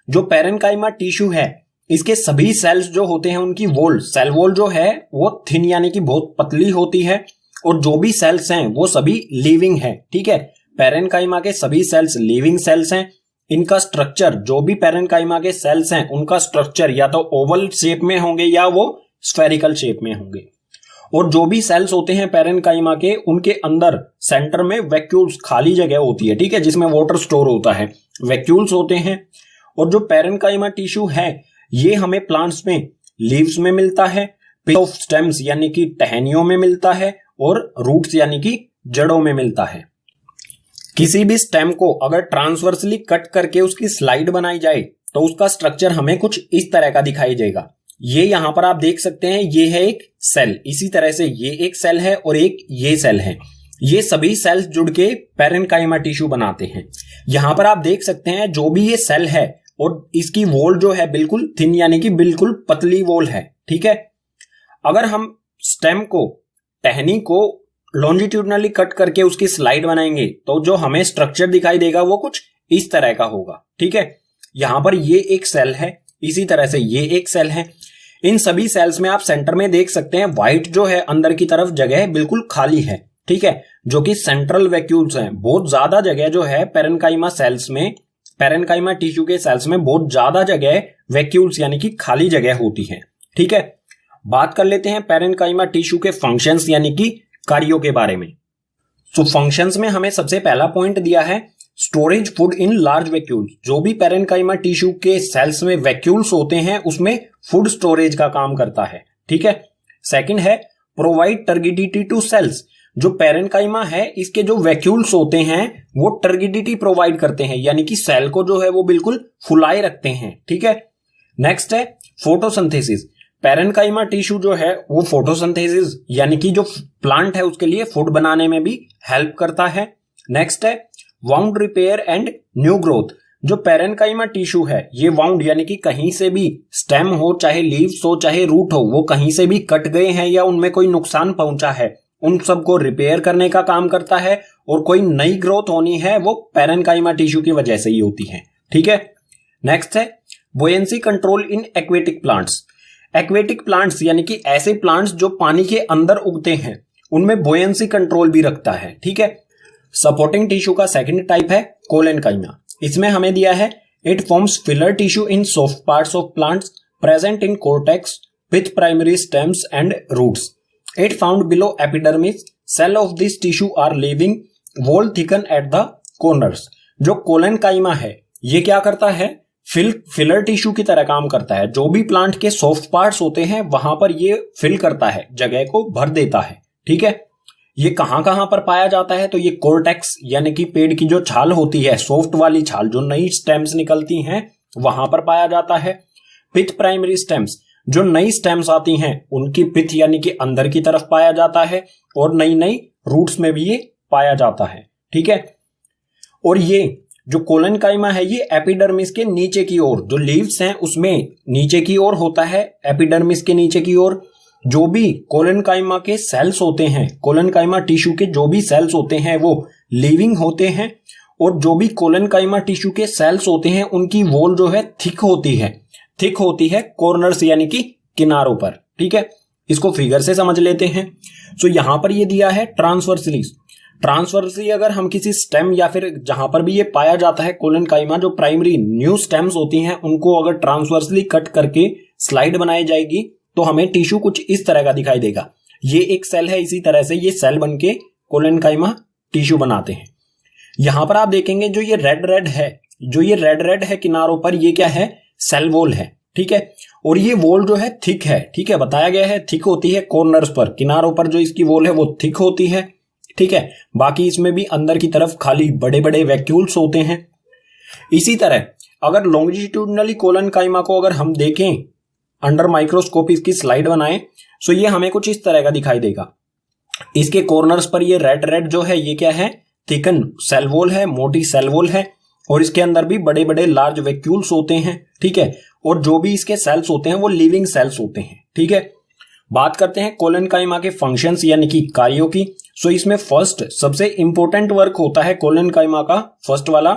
Speaker 1: जो parenchyma tissue है इसके सभी sales जो होते हैं उनकी वॉल, सेल वॉल जो है वो थिन यानी कि बहुत पतली होती है, और जो भी सेल्स हैं वो सभी लिविंग है। ठीक है, पेरेनकाइमा के सभी सेल्स लिविंग सेल्स हैं। इनका स्ट्रक्चर, जो भी पेरेनकाइमा के सेल्स हैं उनका स्ट्रक्चर या तो ओवल शेप में होंगे या वो स्फेरिकल शेप में होंगे। और जो भी सेल्स होते हैं पेरेनकाइमा के उनके अंदर सेंटर में वैक्यूल्स, खाली जगह होती है। ठीक है, जिसमें वाटर स्टोर होता है, वैक्यूल्स होते हैं। और जो पेरेनकाइमा टिश्यू है ये हमें प्लांट्स में लीव्स में मिलता है, पिथ ऑफ स्टेम्स यानी कि टहनियों में मिलता है, और रूट्स यानी कि जड़ों में मिलता है। किसी भी स्टेम को अगर ट्रांसवर्सली कट करके उसकी स्लाइड बनाई जाए तो उसका स्ट्रक्चर हमें कुछ इस तरह का दिखाई देगा। ये यहां पर आप देख सकते हैं, ये है एक सेल, इसी तरह से ये एक सेल है और एक ये सेल है। ये सभी सेल्स जुड़ के पेरेनकाइमा टिश्यू बनाते हैं। यहां पर आप देख सकते हैं जो भी ये सेल है और इसकी वॉल जो है बिल्कुल थिन यानी कि बिल्कुल पतली वॉल है। ठीक है, अगर हम स्टेम को, टहनी को लॉन्जिट्यूडनली कट करके उसकी स्लाइड बनाएंगे तो जो हमें स्ट्रक्चर दिखाई देगा वो कुछ इस तरह का होगा। ठीक है, यहां पर ये एक सेल है, इसी तरह से ये एक सेल है। इन सभी सेल्स में आप सेंटर में देख सकते हैं व्हाइट जो है अंदर की तरफ जगह बिल्कुल खाली है। ठीक है, जो कि सेंट्रल वैक्यूल्स हैं। बहुत ज्यादा जगह जो है पेरेनकाइमा सेल्स में, पेरेनकाइमा टिश्यू के सेल्स में बहुत ज्यादा जगह वैक्यूल्स यानी कि खाली जगह होती है। ठीक है, बात कर लेते हैं पेरेनकाइमा टिश्यू के फंक्शंस यानी कि कार्यों के बारे में। सो फंक्शंस में हमें सबसे पहला पॉइंट दिया है storage food in large vacuoles. जो भी पेरेनकाइमा टिश्यू के सेल्स में वैक्यूल्स होते हैं उसमें फूड स्टोरेज का काम करता है। ठीक है, सेकंड है प्रोवाइड टर्गिडिटी टू सेल्स। जो पेरेनकाइमा है इसके जो वैक्यूल्स होते हैं वो टर्गिडिटी प्रोवाइड करते हैं, यानी कि सेल को जो है वो बिल्कुल फुलाए रखते हैं। ठीक है, नेक्स्ट है फोटोसिंथेसिस। पेरेनकाइमा टिश्यू जो है वो फोटोसिंथेसिस यानी कि जो प्लांट है उसके लिए फूड बनाने में भी हेल्प करता है। नेक्स्ट है wound repair and new growth. जो पेरेनकाइमा टिश्यू है ये वाउंड यानी कि कहीं से भी स्टेम हो, चाहे लीव्स हो, चाहे रूट हो, वो कहीं से भी कट गए हैं या उनमें कोई नुकसान पहुंचा है, उन सबको रिपेयर करने का काम करता है। और कोई नई ग्रोथ होनी है वो पेरेनकाइमा टिश्यू की वजह से ही होती है। ठीक है, नेक्स्ट है buoyancy control in aquatic plants. Aquatic plants यानी कि ऐसे प्लांट्स जो पानी के अंदर उगते हैं उनमें बुएंसी कंट्रोल भी रखता है। ठीक है, सपोर्टिंग टिश्यू का सेकंड टाइप है कोलेनकाइमा। इसमें हमें दिया है it forms filler tissue in soft parts of plants present in cortex with primary stems and roots. It found below epidermis. Cell of this tissue are living, wall thicken at the corners. जो collenchyma है ये क्या करता है, filler tissue की तरह काम करता है। जो भी प्लांट के सॉफ्ट पार्ट्स होते हैं वहां पर ये फिल करता है, जगह को भर देता है। ठीक है, ये कहां कहां पर पाया जाता है तो ये कोर्टेक्स यानी कि पेड़ की जो छाल होती है, सॉफ्ट वाली छाल जो नई स्टेम्स निकलती हैं वहां पर पाया जाता है। विथ प्राइमरी स्टेम्स, जो नई स्टेम्स आती हैं उनकी पिथ यानी कि अंदर की तरफ पाया जाता है और नई नई रूट्स में भी ये पाया जाता है। ठीक है, और ये जो कोलेनकाइमा है ये एपिडर्मिस के नीचे की ओर, जो लीव्स हैं उसमें नीचे की ओर होता है, एपिडर्मिस के नीचे की ओर। जो भी कोलेनकाइमा के सेल्स होते हैं, कोलेनकाइमा टिश्यू के जो भी सेल्स होते हैं वो लिविंग होते हैं, और जो भी कोलेनकाइमा टिश्यू के सेल्स होते हैं उनकी वॉल जो है थिक होती है कॉर्नर्स यानी कि किनारों पर। ठीक है, इसको फिगर से समझ लेते हैं। सो यहां पर ये दिया है ट्रांसवर्सली अगर हम किसी स्टेम या फिर जहां पर भी ये पाया जाता है कोलेनकाइमा, जो प्राइमरी न्यू स्टेम्स होती हैं उनको अगर ट्रांसवर्सली कट करके स्लाइड बनाई जाएगी तो हमें टिश्यू कुछ इस तरह का दिखाई देगा। ये एक सेल है, इसी तरह से ये सेल बनके कोलेनकाइमा टिश्यू बनाते हैं। यहां पर आप देखेंगे जो ये रेड है किनारों पर, ये क्या है, सेल वॉल है। ठीक है, और ये वॉल जो है थिक है। ठीक है, बताया गया है थिक होती है कॉर्नर्स पर, किनारों पर जो इसकी वॉल है वो थिक होती है। ठीक है, बाकी इसमें भी अंदर की तरफ खाली बड़े बड़े वैक्यूल्स होते हैं। इसी तरह अगर लॉन्जिट्यूडनली कोलेनकाइमा को अगर हम देखें अंडर माइक्रोस्कोप, इसकी स्लाइड बनाएं, सो ये हमें कुछ इस तरह का दिखाई देगा। इसके कॉर्नर्स पर ये रेड जो है ये क्या है, थिकन सेल वॉल है, मोटी सेल वॉल है, और इसके अंदर भी बड़े बड़े लार्ज वैक्यूल्स होते हैं। ठीक है, और जो भी इसके सेल्स होते हैं वो लिविंग सेल्स होते हैं। ठीक है, बात करते हैं कोलेनकाइमा के फंक्शंस यानी कि कार्यों की। सो इसमें फर्स्ट सबसे इंपॉर्टेंट वर्क होता है कोलेनकाइमा का, फर्स्ट वाला,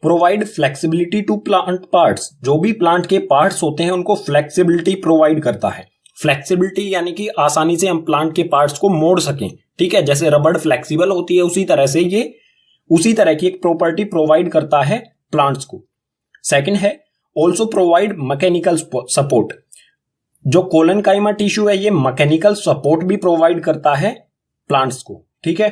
Speaker 1: provide flexibility to plant parts. जो भी प्लांट के पार्ट्स होते हैं उनको फ्लेक्सिबिलिटी प्रोवाइड करता है। फ्लेक्सिबिलिटी यानी कि आसानी से हम प्लांट के पार्ट्स को मोड़ सकें। ठीक है, जैसे रबड़ फ्लेक्सिबल होती है उसी तरह से ये उसी तरह की एक प्रॉपर्टी प्रोवाइड करता है प्लांट्स को। सेकंड है ऑल्सो प्रोवाइड मैकेनिकल सपोर्ट। जो कोलेनकाइमा टिश्यू है ये मैकेनिकल सपोर्ट भी प्रोवाइड करता है प्लांट्स को। ठीक है,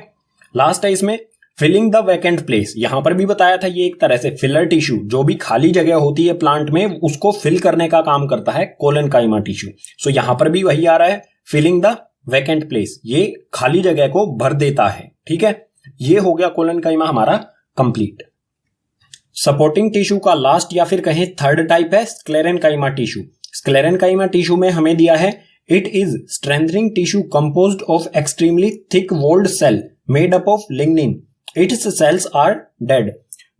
Speaker 1: लास्ट है इसमें फिलिंग द वैकेंट प्लेस। यहां पर भी बताया था ये एक तरह से फिलर टिश्यू, जो भी खाली जगह होती है प्लांट में उसको फिल करने का काम करता है कोलेनकाइमा टिश्यू। सो यहां पर भी वही आ रहा है, फिलिंग द वैकेंट प्लेस, ये खाली जगह को भर देता है। ठीक है, ये हो गया कोलेनकाइमा हमारा कंप्लीट। सपोर्टिंग टिश्यू का लास्ट या फिर कहें थर्ड टाइप है स्क्लेरेनकाइमा टिश्यू। स्क्लेरेनकाइमा टिश्यू में हमें दिया है it is strengthening tissue composed of extremely thick walled cell made up of lignin, its cells are dead.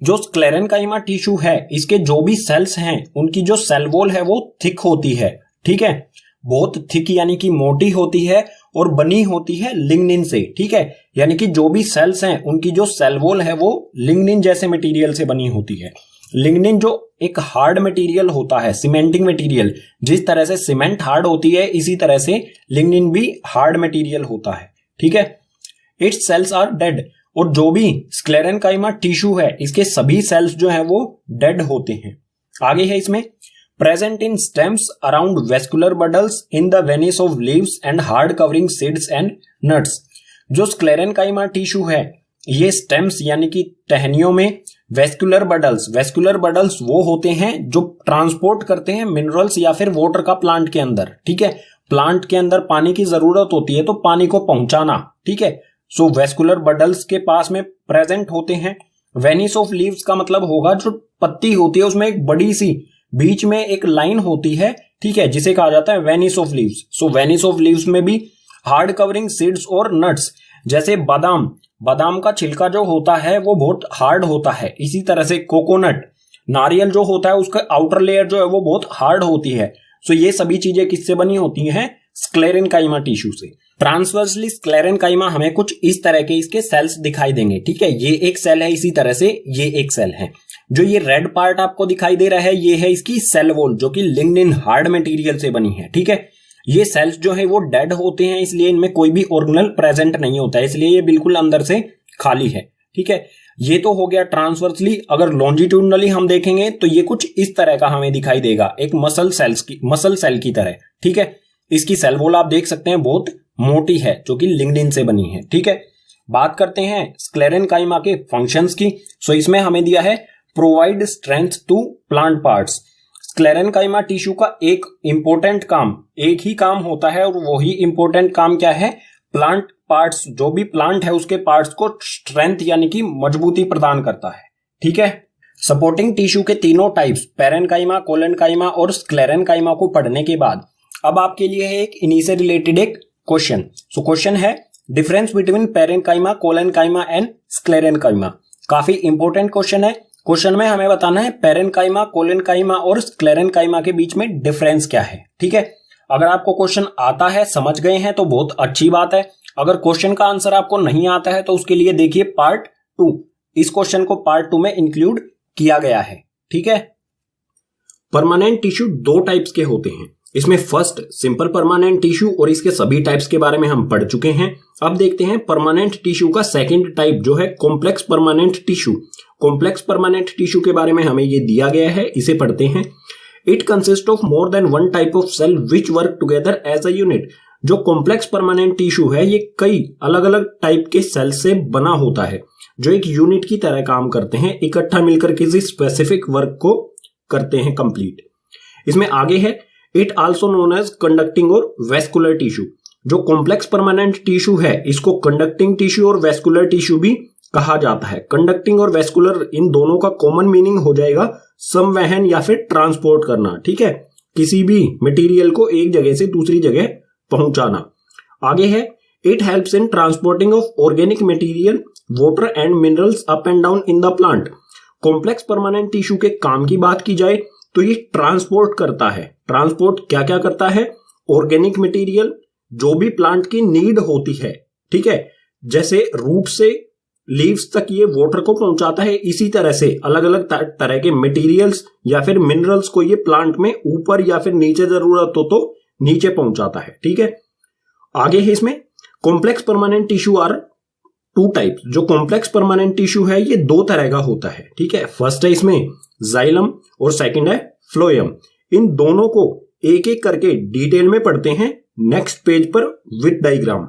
Speaker 1: जो स्क्लेरेनकाइमा टिश्यू है इसके जो भी सेल्स हैं उनकी जो सेल वॉल है वो थिक होती है। ठीक है, बहुत थिक यानी कि मोटी होती है और बनी होती है लिग्निन से। ठीक है, यानी कि जो भी सेल्स हैं उनकी जो सेल वॉल है वो लिग्निन जैसे मटेरियल से बनी होती है। लिग्निन जो एक हार्ड मटेरियल होता है, सीमेंटिंग मटेरियल, जिस तरह से सीमेंट हार्ड होती है इसी तरह से लिग्निन भी हार्ड मटेरियल होता है। ठीक है, इट्स सेल्स आर डेड। और जो भी स्क्लेरेनकाइमा टिश्यू है इसके सभी सेल्स जो है वो डेड होते हैं। आगे है इसमें present in stems around vascular bundles in the veins of leaves and hard covering seeds and nuts. जो स्क्लेरेनकाइमा टिश्यू है ये स्टेम्स यानी कि टहनियों में वेस्कुलर बडल्स वो होते हैं जो ट्रांसपोर्ट करते हैं मिनरल्स या फिर वाटर का प्लांट के अंदर। ठीक है, प्लांट के अंदर पानी की जरूरत होती है तो पानी को पहुंचाना। ठीक है, सो वेस्कुलर बडल्स के पास में प्रेजेंट होते हैं। वेनिस ऑफ लीव्स का मतलब होगा जो पत्ती होती है उसमें एक बड़ी सी बीच में एक लाइन होती है। ठीक है, जिसे कहा जाता है Venice of leaves. So Venice of leaves में भी हार्ड कवरिंग सीड्स और नट्स, जैसे बादाम का छिलका जो होता है वो बहुत हार्ड होता है। इसी तरह से कोकोनट, नारियल जो होता है उसका आउटर लेयर जो है वो बहुत हार्ड होती है। सो ये सभी चीजें किससे बनी होती हैं, स्क्लेरेनकाइमा टिश्यू से। ट्रांसवर्सली स्क्लेरेनकाइमा हमें कुछ इस तरह के इसके सेल्स दिखाई देंगे। ठीक है, ये एक सेल है, इसी तरह से ये एक सेल है। जो ये रेड पार्ट आपको दिखाई दे रहा है ये है इसकी सेल वॉल जो कि लिग्निन हार्ड मटेरियल से बनी है। ठीक है, ये सेल्स जो है वो डेड होते हैं इसलिए इनमें कोई भी ऑर्गेनल प्रेजेंट नहीं होता है, इसलिए ये बिल्कुल अंदर से खाली है। ठीक है, ये तो हो गया ट्रांसवर्सली। अगर लॉन्जिट्यूडनली हम देखेंगे तो ये कुछ इस तरह का हमें दिखाई देगा, एक मसल सेल की तरह। ठीक है, इसकी सेल वॉल आप देख सकते हैं बहुत मोटी है जो कि लिग्निन से बनी है। ठीक है, बात करते हैं स्क्लेरेनकाइमा के फंक्शंस की। सो इसमें हमें दिया है provide strength to plant parts. Sclerenchyma tissue का एक ही काम होता है और वही इंपॉर्टेंट काम क्या है, प्लांट पार्ट्स, जो भी प्लांट है उसके पार्ट्स को स्ट्रेंथ यानी कि मजबूती प्रदान करता है। ठीक है, सपोर्टिंग टिश्यू के तीनों टाइप्स पेरेनकाइमा, कोलेनकाइमा और स्क्लेरेनकाइमा को पढ़ने के बाद अब आपके लिए है एक इन्हीं से रिलेटेड एक क्वेश्चन। सो क्वेश्चन है difference between parenchyma, collenchyma and sclerenchyma. काफी इंपॉर्टेंट क्वेश्चन है। क्वेश्चन में हमें बताना है पैरेन्काइमा, कोलेनकाइमा और स्क्लेरेनकाइमा के बीच में डिफरेंस क्या है। ठीक है, अगर आपको क्वेश्चन आता है, समझ गए हैं तो बहुत अच्छी बात है। अगर क्वेश्चन का आंसर आपको नहीं आता है तो उसके लिए देखिए पार्ट 2, इस क्वेश्चन को पार्ट 2 में इंक्लूड किया गया है। ठीक है, परमानेंट टिश्यू दो टाइप्स के होते हैं। इसमें फर्स्ट सिंपल परमानेंट टिश्यू और इसके सभी टाइप्स के बारे में हम पढ़ चुके हैं। अब देखते हैं परमानेंट टिश्यू का सेकंड टाइप जो है complex permanent tissue. Complex permanent tissue के बारे में हमें ये दिया गया है, इसे पढ़ते हैं। It consist of more than one type of cell which work together as a unit. जो कॉम्प्लेक्स परमानेंट टिश्यू है ये कई अलग अलग टाइप के सेल से बना होता है जो एक यूनिट की तरह काम करते हैं, इकट्ठा मिलकर किसी स्पेसिफिक वर्क को करते हैं कंप्लीट। इसमें आगे है it also known as conducting और वेस्कुलर टिश्यू। जो कॉम्प्लेक्स परमानेंट टिश्यू है इसको कंडक्टिंग टिश्यू और वेस्कुलर टिश्यू भी कहा जाता है। कंडक्टिंग और वेस्कुलर इन दोनों का कॉमन मीनिंग हो जाएगा संवहन या फिर ट्रांसपोर्ट करना। ठीक है, किसी भी मटेरियल को एक जगह से दूसरी जगह पहुंचाना। आगे है it helps in transporting of organic material, water and minerals up and down in the plant. Complex permanent tissue के काम की बात की जाए तो ये ट्रांसपोर्ट करता है। ट्रांसपोर्ट क्या क्या करता है? ऑर्गेनिक मटेरियल जो भी प्लांट की नीड होती है, ठीक है, जैसे रूट से लीव्स तक ये वाटर को पहुंचाता है, इसी तरह से अलग अलग तरह के मटेरियल्स या फिर मिनरल्स को ये प्लांट में ऊपर या फिर नीचे जरूरत हो तो नीचे पहुंचाता है। ठीक है, आगे है इसमें complex permanent tissue are two types. जो कॉम्प्लेक्स परमानेंट टिश्यू है ये दो तरह का होता है। ठीक है, फर्स्ट है इसमें जाइलम और सेकंड है फ्लोएम। इन दोनों को एक एक करके डिटेल में पढ़ते हैं नेक्स्ट पेज पर with diagram.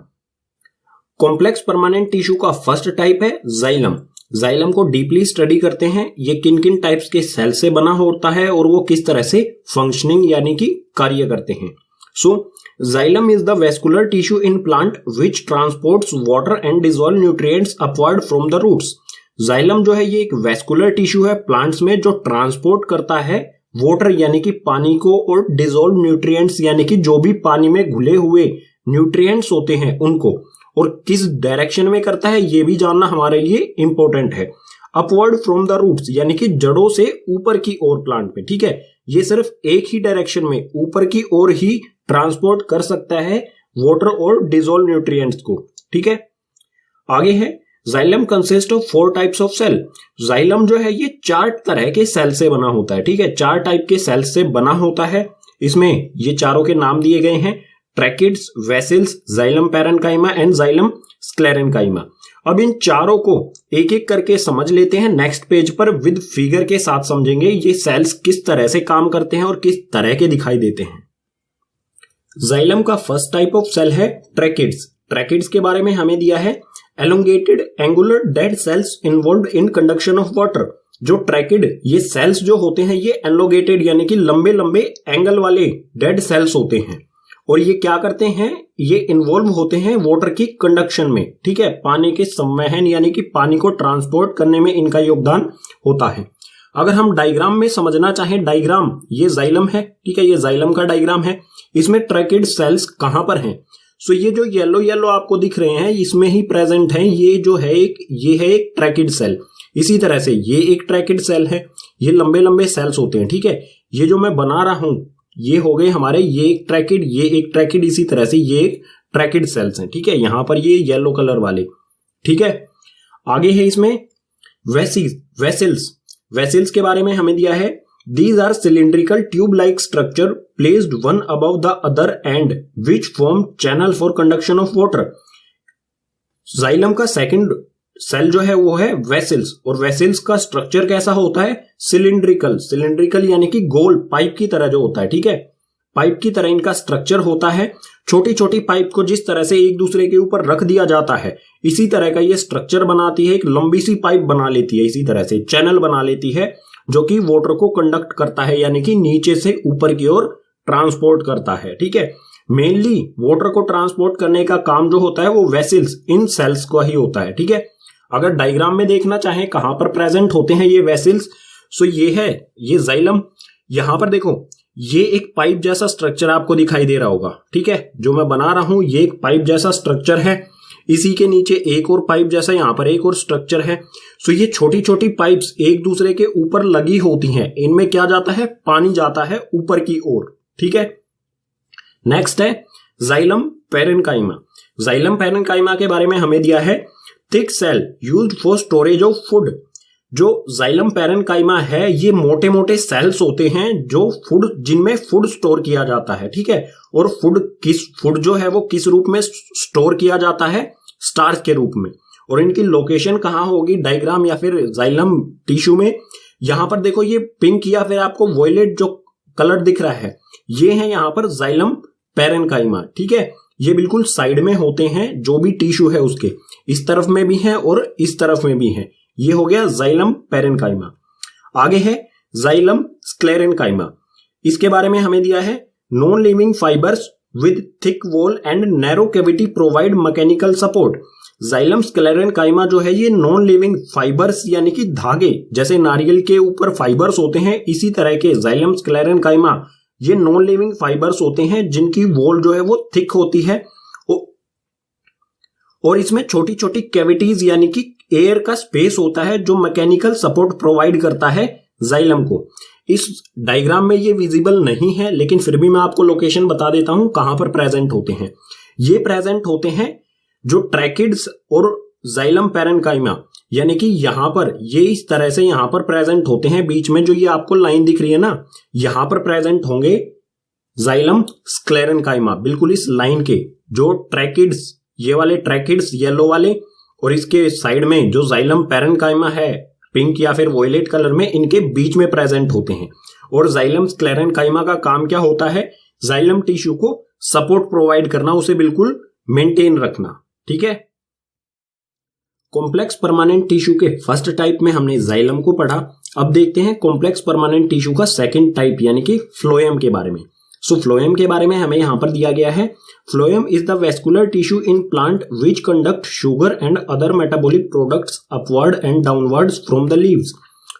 Speaker 1: Complex permanent tissue का फर्स्ट टाइप है जाइलम। जाइलम को डीपली स्टडी करते हैं, ये किन किन टाइप्स के सेल से बना होता है और वो किस तरह से फंक्शनिंग यानी कि कार्य करते हैं। So xylem is the vascular tissue in plant which transports water and dissolve nutrients upward from the roots. Xylem जो है ये एक वेस्कुलर टिश्यू है प्लांट्स में जो ट्रांसपोर्ट करता है वाटर यानी कि पानी को और डिसॉल्व न्यूट्रिएंट्स यानी कि जो भी पानी में घुले हुए न्यूट्रिएंट्स होते हैं उनको, और किस डायरेक्शन में करता है ये भी जानना हमारे लिए इंपॉर्टेंट है। अपवर्ड फ्रॉम द रूट्स यानी कि जड़ों से ऊपर की ओर प्लांट में। ठीक है, ये सिर्फ एक ही डायरेक्शन में ऊपर की ओर ही ट्रांसपोर्ट कर सकता है वाटर और डिसॉल्व न्यूट्रिएंट्स को। ठीक है, आगे है xylem consist of 4 types of cell. Xylem जो है ये 4 तरह के सेल से बना होता है। ठीक है, 4 टाइप के सेल से बना होता है। इसमें ये चारों के नाम दिए गए हैं, tracheids, vessels, xylem parenchyma and xylem sclerenchyma. अब इन चारों को एक एक करके समझ लेते हैं नेक्स्ट पेज पर विद फिगर के साथ समझेंगे ये सेल्स किस तरह से काम करते हैं और किस तरह के दिखाई देते हैं। जाइलम का फर्स्ट टाइप ऑफ सेल है ट्रैकिड्स। ट्रैकिड्स के बारे में हमें दिया है elongated angular dead cells involved in conduction of water। जो ट्रैकिड ये सेल्स जो होते हैं ये elongated यानी कि लंबे लंबे एंगल वाले डेड सेल्स होते हैं और ये क्या करते हैं, ये इन्वॉल्व होते हैं वाटर की कंडक्शन में। ठीक है, पानी के संवहन यानी कि पानी को ट्रांसपोर्ट करने में इनका योगदान होता है। अगर हम डायग्राम में समझना चाहें, डायग्राम ये जाइलम है। ठीक है, ये जाइलम का डायग्राम है। इसमें ट्रैकिड सेल्स कहां पर हैं? सो ये जो येलो येलो आपको दिख रहे हैं इसमें ही प्रेजेंट है। ये जो है ये है एक ट्रैकिड सेल। इसी तरह से ये एक ट्रैकिड सेल है, ये लंबे लंबे सेल्स होते हैं। ठीक है, ये जो मैं बना रहा हूं ये हो गए हमारे, ये एक ट्रैकिड, ये एक ट्रैकिड, इसी तरह से ये एक ट्रैकिड सेल्स हैं। ठीक है, यहां पर ये येलो कलर वाले। ठीक है, आगे है इसमें वेसिल्स। वेसिल्स के बारे में हमें दिया है These are cylindrical tube-like structure placed one above the other and which form channel for conduction of water। Xylem का सेकंड सेल जो है वो है वेसिल्स, और वेसिल्स का स्ट्रक्चर कैसा होता है? सिलिंड्रिकल। सिलिंड्रिकल यानी कि गोल पाइप की तरह जो होता है। ठीक है, पाइप की तरह इनका स्ट्रक्चर होता है। छोटी छोटी पाइप को जिस तरह से एक दूसरे के ऊपर रख दिया जाता है इसी तरह का ये स्ट्रक्चर बनाती है। एक लंबी सी पाइप बना लेती है, इसी तरह से चैनल बना लेती है जो कि वाटर को कंडक्ट करता है यानी कि नीचे से ऊपर की ओर ट्रांसपोर्ट करता है। ठीक है, मेनली वाटर को ट्रांसपोर्ट करने का काम जो होता है वो वेसिल्स इन सेल्स का ही होता है। ठीक है, अगर डायग्राम में देखना चाहें कहां पर प्रेजेंट होते हैं ये वेसिल्स, सो ये है ये जाइलम। यहां पर देखो ये एक पाइप जैसा स्ट्रक्चर आपको दिखाई दे रहा होगा, ठीक है। जो मैं बना रहा हूं ये एक पाइप जैसा स्ट्रक्चर है, इसी के नीचे एक और पाइप जैसा यहां पर एक और स्ट्रक्चर है। सो ये छोटी छोटी पाइप्स एक दूसरे के ऊपर लगी होती हैं, इनमें क्या जाता है, पानी जाता है ऊपर की ओर, ठीक है। नेक्स्ट है जाइलम पैरेन्काइमा। जाइलम पैरेन्काइमा के बारे में हमें दिया है thick cell used for storage of food. जो जाइलम पैरेन्काइमा है ये मोटे मोटे सेल्स होते हैं जो जिनमें फूड स्टोर किया जाता है, ठीक है। और फूड जो है वो किस रूप में स्टोर किया जाता है, स्टार्च के रूप में। और इनकी लोकेशन कहां होगी डायग्राम या फिर जाइलम टिश्यू में, यहां पर देखो ये पिंक या फिर आपको वॉयलेट जो कलर दिख रहा है ये है यहां पर जाइलम पैरेन्काइमा, ठीक है। ये बिल्कुल साइड में होते हैं, जो भी टिश्यू है उसके इस तरफ में भी है और इस तरफ में भी है। ये हो गया जाइलम पैरेन्काइमा। आगे है जाइलम स्क्लेरेन्काइमा। इसके बारे में हमें दिया है non living fibres with thick wall and narrow cavity provide mechanical support. Xylem sclerenchyma जो है ये नॉन लिविंग फाइबर्स यानी कि धागे, जैसे नारियल के ऊपर फाइबर्स होते हैं इसी तरह के जाइलम स्क्लेरेन्काइमा ये नॉन लिविंग फाइबर्स होते हैं जिनकी वॉल जो है वो थिक होती है और इसमें छोटी छोटी कैविटीज यानी कि एयर का स्पेस होता है जो मैकेनिकल सपोर्ट प्रोवाइड करता है जाइलम को। इस डायग्राम में ये विजिबल नहीं है लेकिन फिर भी मैं आपको लोकेशन बता देता हूं कहां पर प्रेजेंट होते हैं। ये प्रेजेंट होते हैं जो ट्रैकिड्स और जाइलम पैरेन्काइमा यानी कि यहां पर ये इस तरह से यहां पर प्रेजेंट होते हैं। बीच में जो ये आपको लाइन दिख रही है ना, यहां पर प्रेजेंट होंगे जाइलम स्क्लेरेन्काइमा, बिल्कुल इस लाइन के जो ट्रैकिड्स, ये वाले ट्रैकिड्स येलो वाले और इसके साइड में जो जाइलम पैरेन्काइमा है पिंक या फिर वॉयलेट कलर में, इनके बीच में प्रेजेंट होते हैं। और जाइलम स्क्लेरेन्काइमा का काम क्या होता है, जाइलम टिश्यू को सपोर्ट प्रोवाइड करना, उसे बिल्कुल मेंटेन रखना, ठीक है। कॉम्प्लेक्स परमानेंट टिश्यू के फर्स्ट टाइप में हमने जाइलम को पढ़ा। अब देखते हैं कॉम्प्लेक्स परमानेंट टिश्यू का सेकंड टाइप यानी कि फ्लोएम के बारे में। सो फ्लोएम के बारे में हमें यहां पर दिया गया है phloem is the vascular tissue in plant which conduct sugar and other metabolic products upward and downwards from the leaves.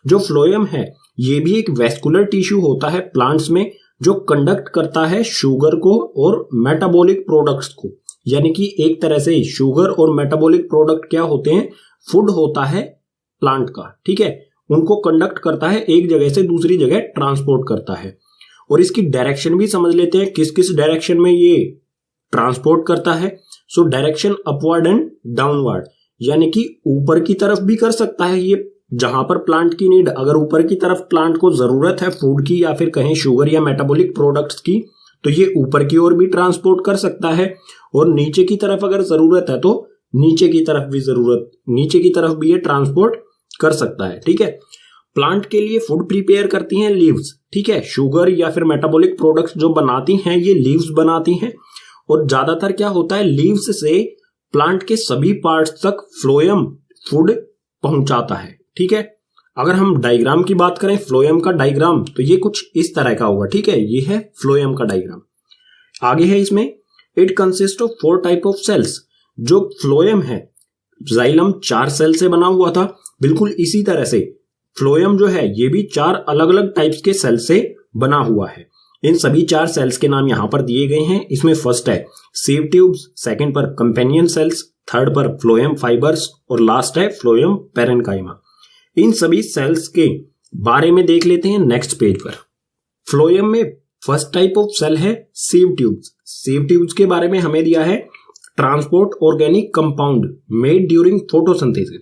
Speaker 1: जो फ्लोएम है ये भी एक वेस्कुलर टिश्यू होता है प्लांट्स में जो कंडक्ट करता है शुगर को और मेटाबॉलिक प्रोडक्ट्स को। यानी कि एक तरह से शुगर और मेटाबॉलिक प्रोडक्ट क्या होते हैं, फूड होता है प्लांट का, ठीक है। उनको कंडक्ट करता है, एक जगह से दूसरी जगह ट्रांसपोर्ट करता है। और इसकी डायरेक्शन भी समझ लेते हैं, किस किस डायरेक्शन में ये ट्रांसपोर्ट करता है। So direction upward and downward, यानी कि ऊपर की तरफ भी कर सकता है ये, जहां पर प्लांट की नीड, अगर ऊपर की तरफ प्लांट को जरूरत है फूड की या फिर कहें शुगर या मेटाबॉलिक प्रोडक्ट्स की, तो ये ऊपर की ओर भी ट्रांसपोर्ट कर सकता है। और नीचे की तरफ अगर जरूरत है तो नीचे की तरफ भी ये ट्रांसपोर्ट कर सकता है, ठीक है। प्लांट के लिए फूड प्रिपेयर करती हैं लीव्स, ठीक है। शुगर या फिर मेटाबॉलिक प्रोडक्ट्स जो बनाती हैं ये लीव्स बनाती हैं। और ज्यादातर क्या होता है, लीव्स से प्लांट के सभी पार्ट्स तक फ्लोएम फूड पहुंचाता है, ठीक है। अगर हम डायग्राम की बात करें फ्लोएम का डायग्राम, तो ये कुछ इस तरह का होगा, ठीक है। ये है फ्लोएम का डायग्राम। आगे है इसमें it consist of 4 type of cells. जो फ्लोएम है जाइलम 4 सेल से बना हुआ था, बिल्कुल इसी तरह से फ्लोएम जो है ये भी 4 अलग अलग टाइप्स के सेल से बना हुआ है। इन सभी 4 सेल्स के नाम यहां पर दिए गए हैं। इसमें फर्स्ट है सीव ट्यूब्स, सेकंड पर कंपेनियन सेल्स, थर्ड पर फ्लोएम फाइबर्स और लास्ट है फ्लोएम पैरेन्काइमा। इन सभी सेल्स के बारे में देख लेते हैं नेक्स्ट पेज पर। फ्लोएम में फर्स्ट टाइप ऑफ सेल है सीव ट्यूब्स। सीव ट्यूब्स के बारे में हमें दिया है transport organic compound made during photosynthesis.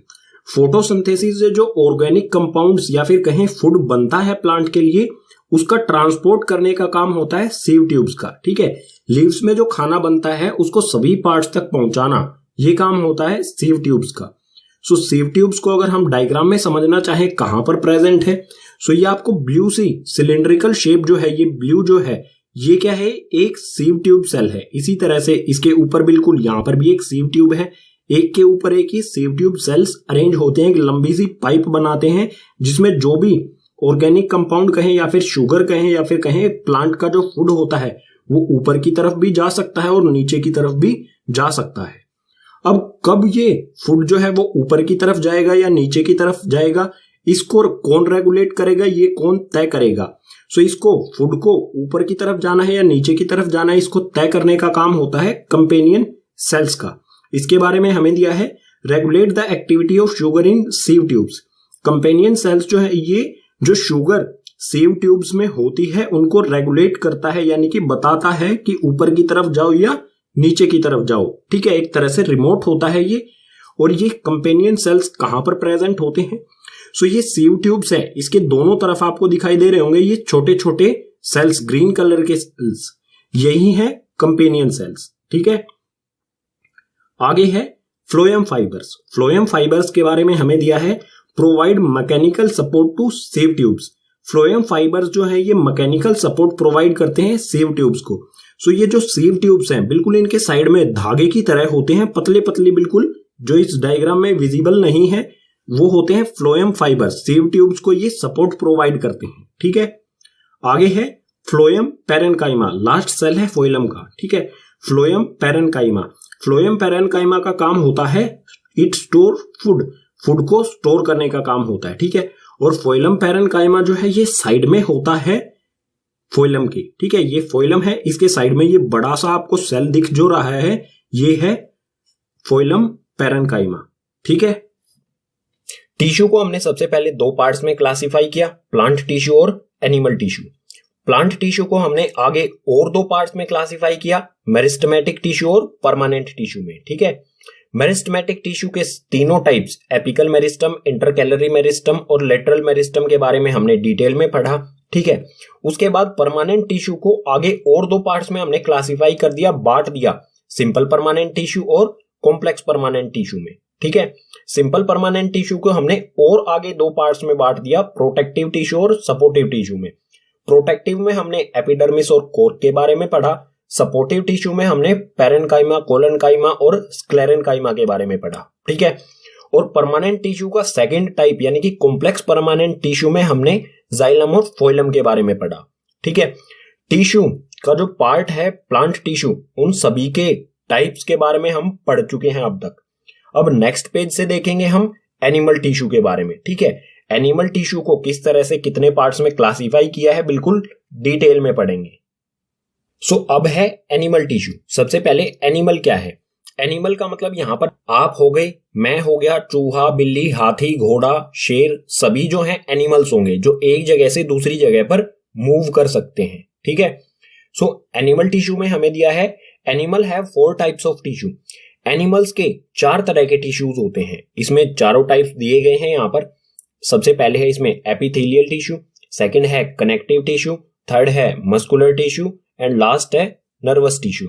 Speaker 1: Photosynthesis से जो ऑर्गेनिक कंपाउंड्स या फिर कहें फूड बनता है प्लांट के लिए, उसका ट्रांसपोर्ट करने का काम होता है सीव ट्यूब्स का, ठीक है। लीव्स में जो खाना बनता है उसको सभी पार्ट्स तक पहुंचाना, ये काम होता है सीव ट्यूब्स का। सो सीव ट्यूब्स को अगर हम डायग्राम में समझना चाहें कहां पर प्रेजेंट है, सो ये आपको ब्लू सी सिलेंड्रिकल शेप जो है, ये ब्लू जो है ये क्या है, एक सीव ट्यूब सेल है। इसी तरह से इसके ऊपर बिल्कुल यहां पर भी एक सीव ट्यूब है, एक के ऊपर एक ही सीव ट्यूब सेल्स अरेंज होते हैं, एक लंबी सी पाइप बनाते हैं जिसमें जो भी ऑर्गेनिक कंपाउंड कहें या फिर शुगर कहें या फिर कहें प्लांट का जो फूड होता है वो ऊपर की तरफ भी जा सकता है और नीचे की तरफ भी जा सकता है। अब कब ये फूड जो है वो ऊपर की तरफ जाएगा या नीचे की तरफ जाएगा, इसको कौन रेगुलेट करेगा, ये कौन तय करेगा? सो इसको फूड को ऊपर की तरफ जाना है या नीचे की तरफ जाना है, इसको तय करने का काम होता है कंपेनियन सेल्स का। इसके बारे में हमें दिया है regulate the activity of sugar in sieve tubes. Companion cells जो है ये जो शुगर सीव ट्यूब्स में होती है उनको रेगुलेट करता है, यानी कि बताता है कि ऊपर की तरफ जाओ या नीचे की तरफ जाओ। ठीक है, एक तरह से रिमोट होता है ये। और ये कंपेनियन सेल्स कहां पर प्रेजेंट होते हैं? सो ये सीव ट्यूब्स है, इसके दोनों तरफ आपको दिखाई दे रहे होंगे ये छोटे छोटे सेल्स, ग्रीन कलर के सेल्स, यही है कंपेनियन सेल्स। ठीक है, आगे है फ्लोएम फाइबर्स। फ्लोएम फाइबर्स के बारे में हमें दिया है provide mechanical support to sieve tubes. Phloem fibres जो है ये मैकेनिकल सपोर्ट प्रोवाइड करते हैं सीव ट्यूब्स को। सो ये जो सीव ट्यूब्स हैं बिल्कुल इनके साइड में धागे की तरह होते हैं, पतले पतले, बिल्कुल जो इस डायग्राम में विजिबल नहीं है वो होते हैं फ्लोएम फाइबर्स। सीव ट्यूब्स को ये सपोर्ट प्रोवाइड करते हैं। ठीक है, आगे है फ्लोएम पैरेन्काइमा, लास्ट सेल है फोइलम का। ठीक है, फ्लोएम पैरेन्काइमा। फ्लोएम पैरेन्काइमा का काम होता है इट स्टोर फूड, फूड को स्टोर करने का काम होता है। ठीक है, और फोइलम पैरेन्काइमा जो है ये साइड में होता है फोइलम के। ठीक है, ये फोइलम है, इसके साइड में ये बड़ा सा आपको सेल दिख जो रहा है ये है फोइलम पैरेन्काइमा। ठीक है, टिश्यू को हमने सबसे पहले दो पार्ट्स में क्लासिफाई किया, प्लांट टिश्यू और एनिमल टिश्यू। प्लांट टिश्यू को हमने आगे और दो पार्ट्स में क्लासिफाई किया, मेरिस्टेमेटिक टिश्यू और परमानेंट टिश्यू में। ठीक है, मेरिस्टेमेटिक टिश्यू के तीनों types, apical meristem, intercalary meristem और लेटरल मेरिस्टम के बारे में हमने डिटेल में पढ़ा। ठीक है, उसके बाद परमानेंट टिश्यू को आगे और दो पार्ट्स में हमने क्लासिफाई कर दिया, बांट दिया, सिंपल परमानेंट टिश्यू और कॉम्प्लेक्स परमानेंट टिश्यू में। ठीक है, सिंपल परमानेंट टिश्यू को हमने और आगे दो पार्ट्स में बांट दिया, प्रोटेक्टिव टिश्यू और सपोर्टिव टिश्यू में। प्रोटेक्टिव में हमने एपिडर्मिस और कोर के बारे में पढ़ा, सपोर्टिव टिश्यू में हमने पैरेन्काइमा, कोलेनकाइमा और स्क्लेरेन्काइमा के बारे में पढ़ा। ठीक है, और परमानेंट टिश्यू का सेकंड टाइप यानी कि कॉम्प्लेक्स परमानेंट टिश्यू में हमने जाइलम और फोइलम के बारे में पढ़ा। ठीक है, टिश्यू का जो पार्ट है प्लांट टिश्यू, उन सभी के टाइप्स के बारे में हम पढ़ चुके हैं अब तक। अब नेक्स्ट पेज से देखेंगे हम एनिमल टिश्यू के बारे में। ठीक है, एनिमल टिश्यू को किस तरह से कितने पार्ट्स में क्लासिफाई किया है बिल्कुल डिटेल में पढ़ेंगे। सो अब है एनिमल टिश्यू। सबसे पहले एनिमल क्या है? एनिमल का मतलब यहां पर आप हो गए, मैं हो गया, चूहा, बिल्ली, हाथी, घोड़ा, शेर, सभी जो हैं एनिमल्स होंगे जो एक जगह से दूसरी जगह पर मूव कर सकते हैं। ठीक है, सो एनिमल टिश्यू में हमें दिया है animal have 4 types of tissue. Animals के 4 तरह के टिश्यूज होते हैं, इसमें चारों टाइप्स दिए गए हैं यहाँ पर। सबसे पहले है इसमें एपिथेलियल टिश्यू, सेकंड है कनेक्टिव टिश्यू, थर्ड है मस्कुलर टिश्यू एंड लास्ट है नर्वस टिश्यू।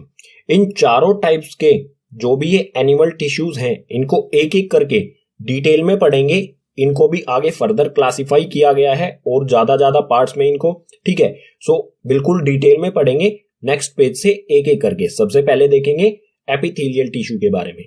Speaker 1: इन चारों टाइप्स के जो भी ये एनिमल टिश्यूज हैं इनको एक एक करके डिटेल में पढ़ेंगे। इनको भी आगे फर्दर क्लासिफाई किया गया है और ज्यादा पार्ट्स में इनको। ठीक है, सो बिल्कुल डिटेल में पढ़ेंगे नेक्स्ट पेज से एक एक करके। सबसे पहले देखेंगे एपिथेलियल टिश्यू के बारे में।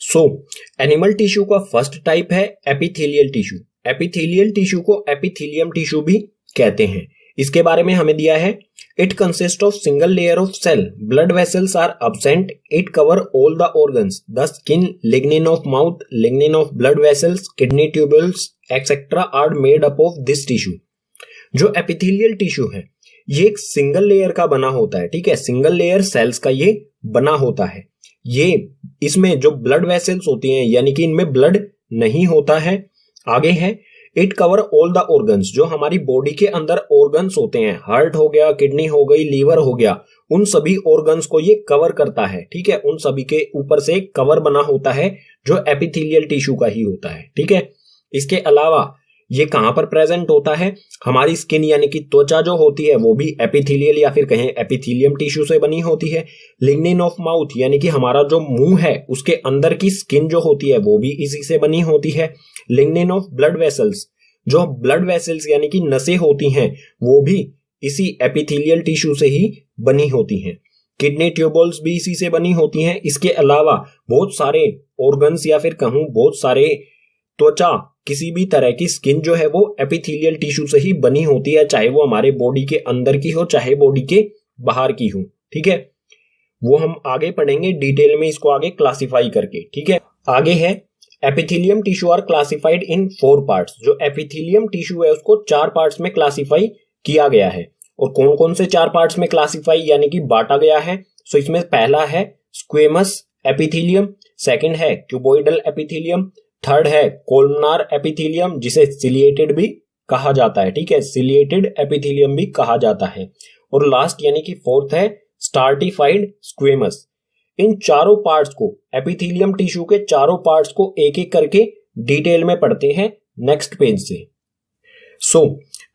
Speaker 1: सो एनिमल टिश्यू का फर्स्ट टाइप है एपिथेलियल टिश्यू। एपिथेलियल टिश्यू को एपिथेलियम टिश्यू भी कहते हैं। इसके बारे में हमें दिया है it consist of single layer of cell, blood vessels are absent, it cover all the organs, the skin, lignin of mouth, lignin of blood vessels, kidney tubules etcetera are made up of this tissue. जो epithelial tissue है ये एक single layer का बना होता है। ठीक है, सिंगल लेयर सेल्स का ये बना होता है। ये इसमें जो ब्लड वेसल्स होती हैं यानी कि इनमें ब्लड नहीं होता है। आगे है it cover all the organs, जो हमारी बॉडी के अंदर ऑर्गन्स होते हैं, हार्ट हो गया, किडनी हो गई, लीवर हो गया, उन सभी ऑर्गन्स को ये कवर करता है। ठीक है, उन सभी के ऊपर से एक कवर बना होता है जो एपिथेलियल टिश्यू का ही होता है। ठीक है, इसके अलावा ये कहां पर प्रेजेंट होता है? हमारी स्किन यानी कि त्वचा जो होती है वो भी एपिथेलियल या फिर कहें एपिथेलियम टिश्यू से बनी होती है। लिग्निन ऑफ माउथ यानी कि हमारा जो मुंह है उसके अंदर की स्किन जो होती है वो भी इसी से बनी होती है। लिग्निन ऑफ ब्लड वेसल्स, जो ब्लड वेसल्स यानी कि नसें होती हैं वो भी इसी एपिथेलियल टिश्यू से ही बनी होती हैं। किडनी ट्यूबल्स भी इसी से बनी होती हैं। इसके अलावा बहुत सारे ऑर्गन्स या फिर कहूं बहुत सारे त्वचा, किसी भी तरह की स्किन जो है वो एपिथेलियल टिश्यू से ही बनी होती है, चाहे वो हमारे बॉडी के अंदर की हो चाहे बॉडी के बाहर की हो। ठीक है, वो हम आगे पढ़ेंगे डिटेल में इसको आगे क्लासिफाई करके। ठीक है, आगे है epithelium tissue are classified in 4 parts. जो एपिथेलियम टिश्यू है उसको 4 पार्ट्स में क्लासिफाई किया गया है। और कौन कौन से 4 पार्ट्स में क्लासिफाई यानी कि बांटा गया है? सो इसमें पहला है स्क्वेमस एपिथेलियम, सेकंड है क्यूबोइडल एपिथेलियम, थर्ड है कोलमनार एपिथेलियम जिसे सिलिएटेड भी कहा जाता है, ठीक है, सिलिएटेड एपिथेलियम भी कहा जाता है, और लास्ट यानी कि फोर्थ है स्टार्टिफाइड स्क्वेमस। इन चारों पार्ट्स को, एपिथेलियम टिश्यू के चारों पार्ट्स को एक एक करके डिटेल में पढ़ते हैं नेक्स्ट पेज से। सो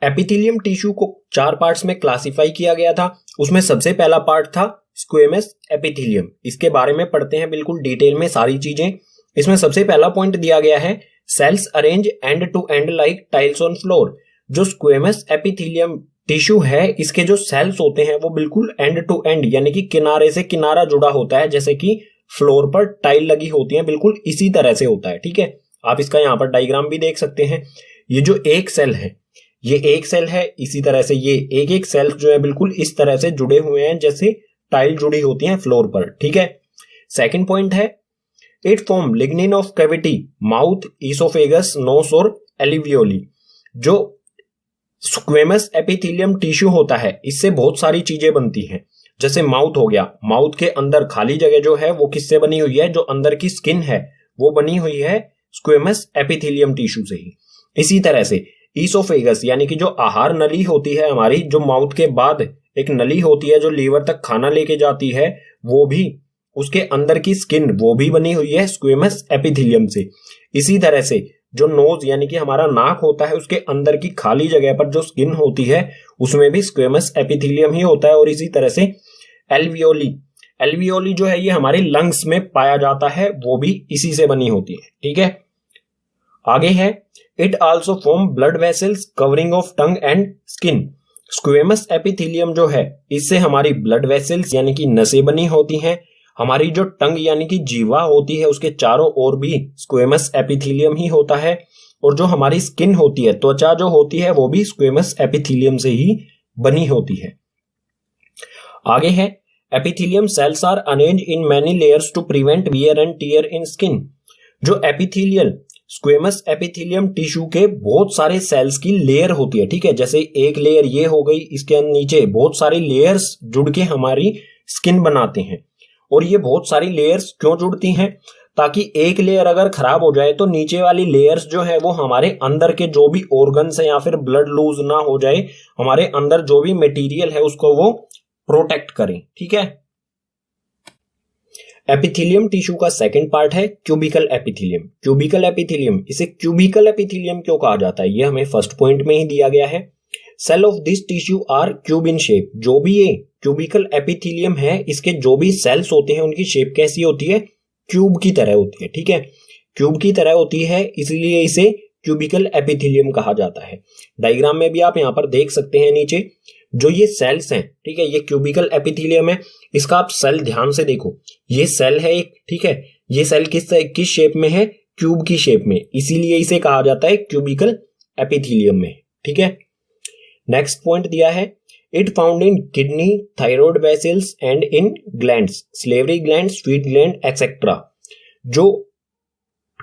Speaker 1: एपिथेलियम टिश्यू को 4 पार्ट्स में क्लासिफाई किया गया था। उसमें सबसे पहला पार्ट था स्क्वेमस एपिथेलियम। इसके बारे में पढ़ते हैं बिल्कुल डिटेल में सारी चीजें। इसमें सबसे पहला पॉइंट दिया गया है cells arrange end to end like tiles on floor. जो स्क्वेमस एपिथेलियम टिश्यू है इसके जो सेल्स होते हैं वो बिल्कुल एंड टू एंड यानी कि किनारे से किनारा जुड़ा होता है, जैसे कि फ्लोर पर टाइल लगी होती है, बिल्कुल इसी तरह से होता है, ठीक है। आप इसका यहाँ पर डायग्राम भी देख सकते हैं। ये जो एक सेल है, ये एक सेल है, इसी तरह से ये एक एक सेल जो है बिल्कुल इस तरह से जुड़े हुए हैं जैसे टाइल जुड़ी होती है फ्लोर पर, ठीक है। सेकंड पॉइंट है इट फॉर्म लिग्निन of cavity mouth, oesophagus, nose और एलिवियोली। जो स्क्वेमस एपिथेलियम टिश्यू होता है इससे बहुत सारी चीजें बनती हैं। जैसे माउथ हो गया, माउथ के अंदर खाली जगह जो है वो किससे बनी हुई है? जो अंदर की स्किन है वो बनी हुई है स्क्वेमस एपिथेलियम टिश्यू से ही। इसी तरह से ईसोफेगस यानी कि जो आहार नली होती है हमारी, जो माउथ के बाद एक नली होती है जो लीवर तक खाना लेके जाती है, वो भी उसके अंदर की स्किन वो भी बनी हुई है स्क्वेमस एपिथेलियम से। इसी तरह से जो नोज यानी कि हमारा नाक होता है उसके अंदर की खाली जगह पर जो स्किन होती है उसमें भी स्क्वेमस एपिथेलियम ही होता है। और इसी तरह से एल्वियोली, एल्वियोली जो है ये हमारे लंग्स में पाया जाता है, वो भी इसी से बनी होती है, ठीक है। आगे है it also form blood vessels covering of tongue and skin. Squamous epithelium जो है इससे हमारी ब्लड वेसल्स यानी कि नसें बनी होती हैं। हमारी जो टंग यानी कि जीवा होती है उसके चारों ओर भी स्क्वेमस एपिथेलियम ही होता है। और जो हमारी स्किन होती है, त्वचा जो होती है, वो भी स्क्वेमस एपिथेलियम से ही बनी होती है। आगे है epithelium cells are arranged in many layers to prevent wear and tear in skin. जो एपिथेलियल स्क्वेमस एपिथेलियम टिश्यू के बहुत सारे सेल्स की लेयर होती है, ठीक है। जैसे एक लेयर ये हो गई, इसके नीचे बहुत सारी लेयर्स जुड़ के हमारी स्किन बनाते हैं। और ये बहुत सारी लेयर्स क्यों जुड़ती हैं? ताकि एक लेयर अगर खराब हो जाए तो नीचे वाली लेयर्स जो है वो हमारे अंदर के जो भी ऑर्गन्स है या फिर ब्लड लूज ना हो जाए, हमारे अंदर जो भी मटेरियल है उसको वो प्रोटेक्ट करें, ठीक है। एपिथेलियम टिश्यू का सेकंड पार्ट है क्यूबिकल एपिथेलियम। क्यूबिकल एपिथेलियम, इसे क्यूबिकल एपिथेलियम क्यों कहा जाता है ये हमें फर्स्ट पॉइंट में ही दिया गया है। Cell of this tissue are cube in shape. जो भी ये क्यूबिकल एपिथेलियम है इसके जो भी सेल्स होते हैं उनकी शेप कैसी होती है? क्यूब की तरह होती है, ठीक है। क्यूब की तरह होती है इसलिए इसे क्यूबिकल एपिथेलियम कहा जाता है। डायग्राम में भी आप यहाँ पर देख सकते हैं नीचे जो ये सेल्स हैं, ठीक है, ये क्यूबिकल एपिथेलियम है। इसका आप सेल ध्यान से देखो, ये सेल है एक, ठीक है। ये सेल किस शेप में है? क्यूब की शेप में, इसीलिए इसे कहा जाता है क्यूबिकल एपिथेलियम में, ठीक है। नेक्स्ट पॉइंट दिया है it found in kidney, thyroid vessels and in glands, salivary gland, sweet gland etcetera. जो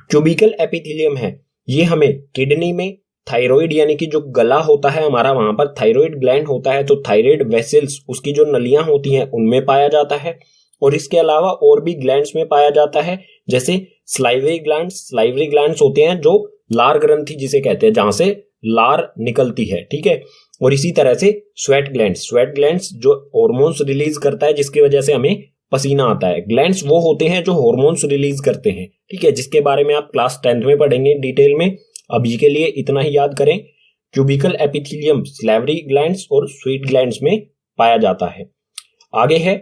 Speaker 1: क्यूबिकल एपिथेलियम है ये हमें किडनी में, थायराइड यानी कि जो गला होता है हमारा वहां पर थायराइड ग्लैंड होता है, तो थायराइड वेसल्स उसकी जो नलियां होती हैं उनमें पाया जाता है। और इसके अलावा और भी ग्लैंड्स में पाया जाता है, जैसे स्लाइवरी ग्लैंड्स। स्लाइवरी ग्लैंड्स होते हैं जो लार ग्रंथि जिसे कहते हैं, जहां से लार निकलती है, ठीक है। और इसी तरह से स्वेट ग्लैंड्स, स्वेट ग्लैंड्स जो हॉर्मोन्स रिलीज करता है जिसकी वजह से हमें पसीना आता है। ग्लैंड्स वो होते हैं जो हॉर्मोन्स रिलीज करते हैं, ठीक है, जिसके बारे में आप क्लास 10th में पढ़ेंगे डिटेल में। अभी के लिए इतना ही याद करें, क्यूबिकल एपिथेलियम स्लेवरी ग्लैंड्स और स्वीट ग्लैंड्स में पाया जाता है। आगे है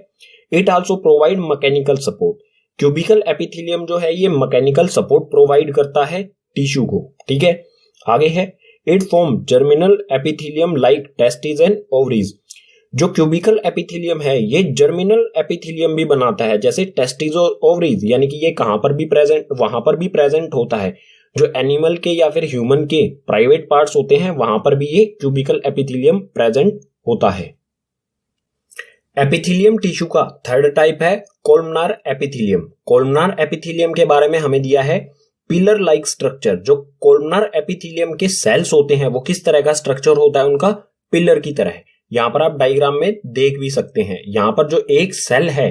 Speaker 1: it also provide mechanical support. Cubical epithelium जो है ये मैकेनिकल सपोर्ट प्रोवाइड करता है टिश्यू को, ठीक है। आगे है it form germinal epithelium like testis and ovaries. जो क्यूबिकल एपिथेलियम है ये जर्मिनल एपिथेलियम भी बनाता है, जैसे टेस्टिस और ओवरीज, यानी कि ये कहां पर भी प्रेजेंट, वहां पर भी प्रेजेंट होता है। जो एनिमल के या फिर ह्यूमन के प्राइवेट पार्ट्स होते हैं वहां पर भी ये क्यूबिकल एपिथेलियम प्रेजेंट होता है। एपिथेलियम टिश्यू का थर्ड टाइप है कोलमनार एपिथेलियम। कोलमनार एपिथेलियम के बारे में हमें दिया है पिलर लाइक स्ट्रक्चर, जो कोलमनार एपिथेलियम के सेल्स होते हैं वो किस तरह का स्ट्रक्चर होता है उनका, पिलर की तरह। यहां पर आप डायग्राम में देख भी सकते हैं, यहां पर जो एक सेल है,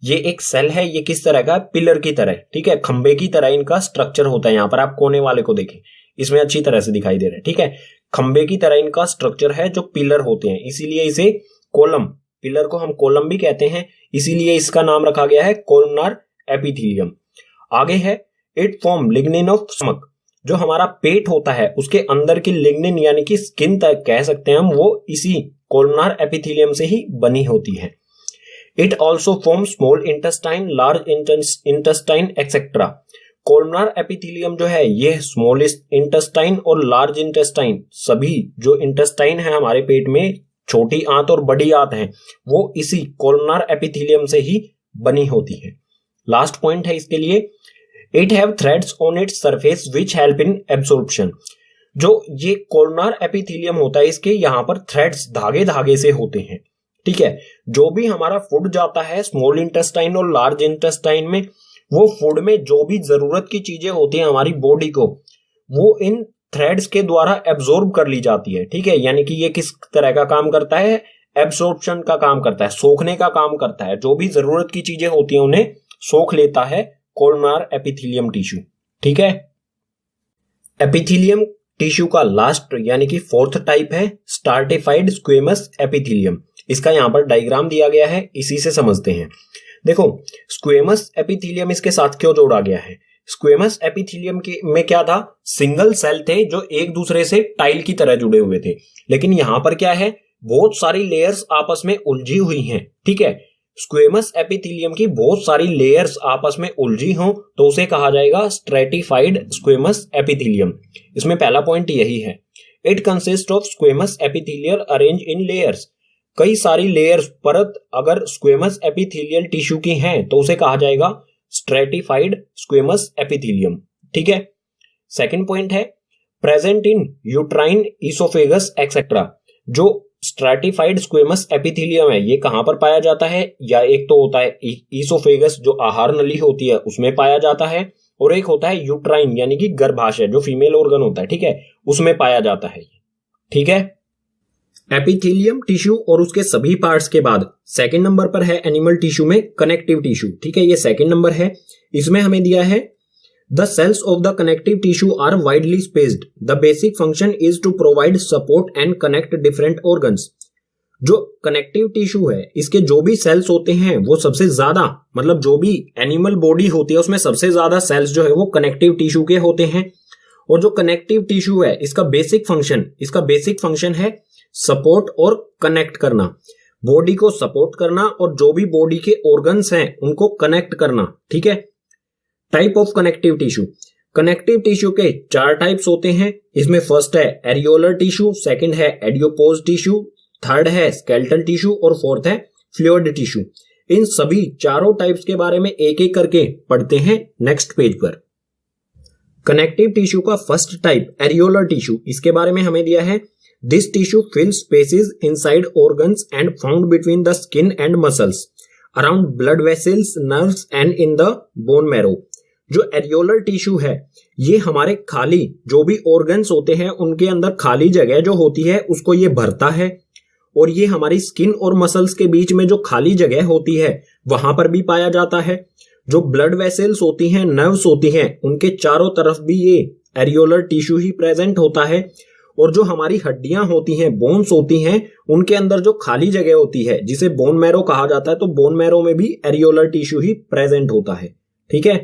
Speaker 1: ये एक सेल है, ये किस तरह का, पिलर की तरह, ठीक है, खंबे की तरह इनका स्ट्रक्चर होता है। यहां पर आप कोने वाले को देखें, इसमें अच्छी तरह से दिखाई दे रहा है, ठीक है, खंबे की तरह इनका स्ट्रक्चर है जो पिलर होते हैं, इसीलिए इसे कोलम, पिलर को हम कोलम भी कहते हैं, इसीलिए इसका नाम रखा गया है कोलमनार एपिथेलियम। आगे है इट फॉर्म लिग्निन ऑफ स्टमक, जो हमारा पेट होता है उसके अंदर की लिग्निन यानी कि स्किन तक कह सकते हैं हम, वो इसी कोलमनार एपिथेलियम से ही बनी होती है। It also form small intestine, large intestine etcetera. Columnar epithelium जो है ये स्मॉल इंटेस्टाइन और लार्ज इंटेस्टाइन, सभी जो इंटेस्टाइन है हमारे पेट में, छोटी आंत और बड़ी आंत है, वो इसी कोलमनार एपिथेलियम से ही बनी होती है। लास्ट पॉइंट है इसके लिए, it have threads on its surface which help in absorption. जो ये कोलमनार एपिथेलियम होता है इसके यहाँ पर थ्रेड्स, धागे धागे से होते हैं, ठीक है, जो भी हमारा फूड जाता है स्मॉल इंटेस्टाइन और लार्ज इंटेस्टाइन में, वो फूड में जो भी जरूरत की चीजें होती हैं हमारी बॉडी को, वो इन थ्रेड्स के द्वारा एब्जॉर्ब कर ली जाती है, ठीक है, यानी कि ये किस तरह का काम करता है, एब्सॉर्प्शन का काम करता है, सोखने का काम करता है, जो भी जरूरत की चीजें होती हैं उन्हें सोख लेता है कोलमनार एपिथेलियम टिश्यू, ठीक है। एपिथेलियम टिश्यू का लास्ट यानी कि फोर्थ टाइप है स्टार्टिफाइड स्क्वेमस एपिथेलियम। इसका यहां पर डायग्राम दिया गया है, इसी से समझते हैं। देखो स्क्वेमस एपिथेलियम इसके साथ क्यों जोड़ा गया है, स्क्वेमस एपिथेलियम के में क्या था, सिंगल सेल थे जो एक दूसरे से टाइल की तरह जुड़े हुए थे, लेकिन यहां पर क्या है, बहुत सारी लेयर्स आपस में उलझी हुई हैं, ठीक है। स्क्वेमस एपिथेलियम की बहुत सारी लेयर्स आपस में उलझी हों तो उसे कहा जाएगा स्ट्रेटिफाइड स्क्वेमस एपिथेलियम। इसमें पहला पॉइंट यही है, it consist of squamous epithelial arrange in layers. कई सारी लेयर्स, परत अगर स्क्वेमस एपिथेलियल टिश्यू की हैं तो उसे कहा जाएगा स्ट्रेटिफाइड स्क्वेमस एपिथेलियम, ठीक है। सेकंड पॉइंट है present in uterine, oesophagus etcetera. जो स्ट्रैटिफाइड स्क्वेमस एपिथेलियम है ये कहां पर पाया जाता है, या एक तो होता है इसोफेगस जो आहार नली होती है उसमें पाया जाता है, और एक होता है यूट्राइन यानी कि गर्भाशय जो फीमेल ऑर्गन होता है, ठीक है, उसमें पाया जाता है, ठीक है। एपिथेलियम टिश्यू और उसके सभी पार्ट्स के बाद सेकंड नंबर पर है एनिमल टिश्यू में कनेक्टिव टिश्यू, ठीक है, ये सेकंड नंबर है। इसमें हमें दिया है the cells of the connective tissue are widely spaced, the basic function is to provide support and connect different organs. जो कनेक्टिव टिश्यू है इसके जो भी सेल्स होते हैं वो सबसे ज्यादा, मतलब जो भी एनिमल बॉडी होती है उसमें सबसे ज्यादा सेल्स जो है वो कनेक्टिव टिश्यू के होते हैं। और जो कनेक्टिव टिश्यू है इसका बेसिक फंक्शन है सपोर्ट और कनेक्ट करना, बॉडी को सपोर्ट करना और जो भी बॉडी के ऑर्गन्स हैं उनको कनेक्ट करना, ठीक है। Type of connective tissue, connective tissue के 4 टाइप्स होते हैं। इसमें फर्स्ट है एरियोलर टिश्यू, सेकंड है एडियोपोज टिश्यू, थर्ड है स्केलेटल टिश्यू और फोर्थ है फ्लूइड टिश्यू। इन सभी चारों टाइप्स के बारे में एक एक करके पढ़ते हैं नेक्स्ट पेज पर। कनेक्टिव टिश्यू का फर्स्ट टाइप एरियोलर टिश्यू, इसके बारे में हमें दिया है this tissue fills spaces inside organs and found between the skin and muscles around blood vessels, nerves and in the bone marrow. जो एरियोलर टिश्यू है ये हमारे खाली जो भी ऑर्गन्स होते हैं उनके अंदर खाली जगह जो होती है उसको ये भरता है, और ये हमारी स्किन और मसल्स के बीच में जो खाली जगह होती है वहां पर भी पाया जाता है। जो ब्लड वेसल्स होती हैं, नर्व्स होती हैं, उनके चारों तरफ भी ये एरियोलर टिश्यू ही प्रेजेंट होता है। और जो हमारी हड्डियां होती हैं, बोन्स होती हैं, उनके अंदर जो खाली जगह होती है जिसे बोन मैरो कहा जाता है, तो बोन मैरो में भी एरियोलर टिश्यू ही प्रेजेंट होता है, ठीक है।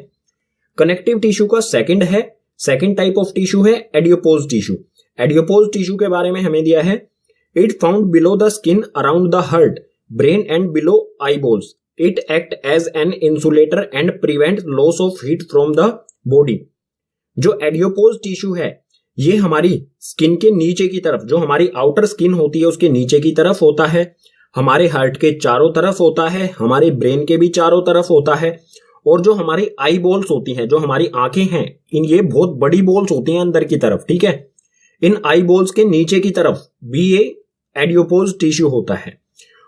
Speaker 1: कनेक्टिव टिश्यू का सेकंड टाइप ऑफ टिश्यू है एडियोपोज टिश्यू। एडियोपोज टिश्यू के बारे में हमें दिया है it found below the skin around the heart, brain and below eyeballs. It act as an insulator and prevent loss of heat from the body. जो adipose tissue है ये हमारी स्किन के नीचे की तरफ, जो हमारी आउटर स्किन होती है उसके नीचे की तरफ होता है, हमारे हार्ट के चारों तरफ होता है, हमारे ब्रेन के भी चारों तरफ होता है, और जो हमारी आई बॉल्स होती हैं, जो हमारी आंखें हैं, इन ये बहुत बड़ी बॉल्स होती हैं अंदर की तरफ, ठीक है। इन आई बॉल्स के नीचे की तरफ भी ये एडियोपोज टिश्यू होता है।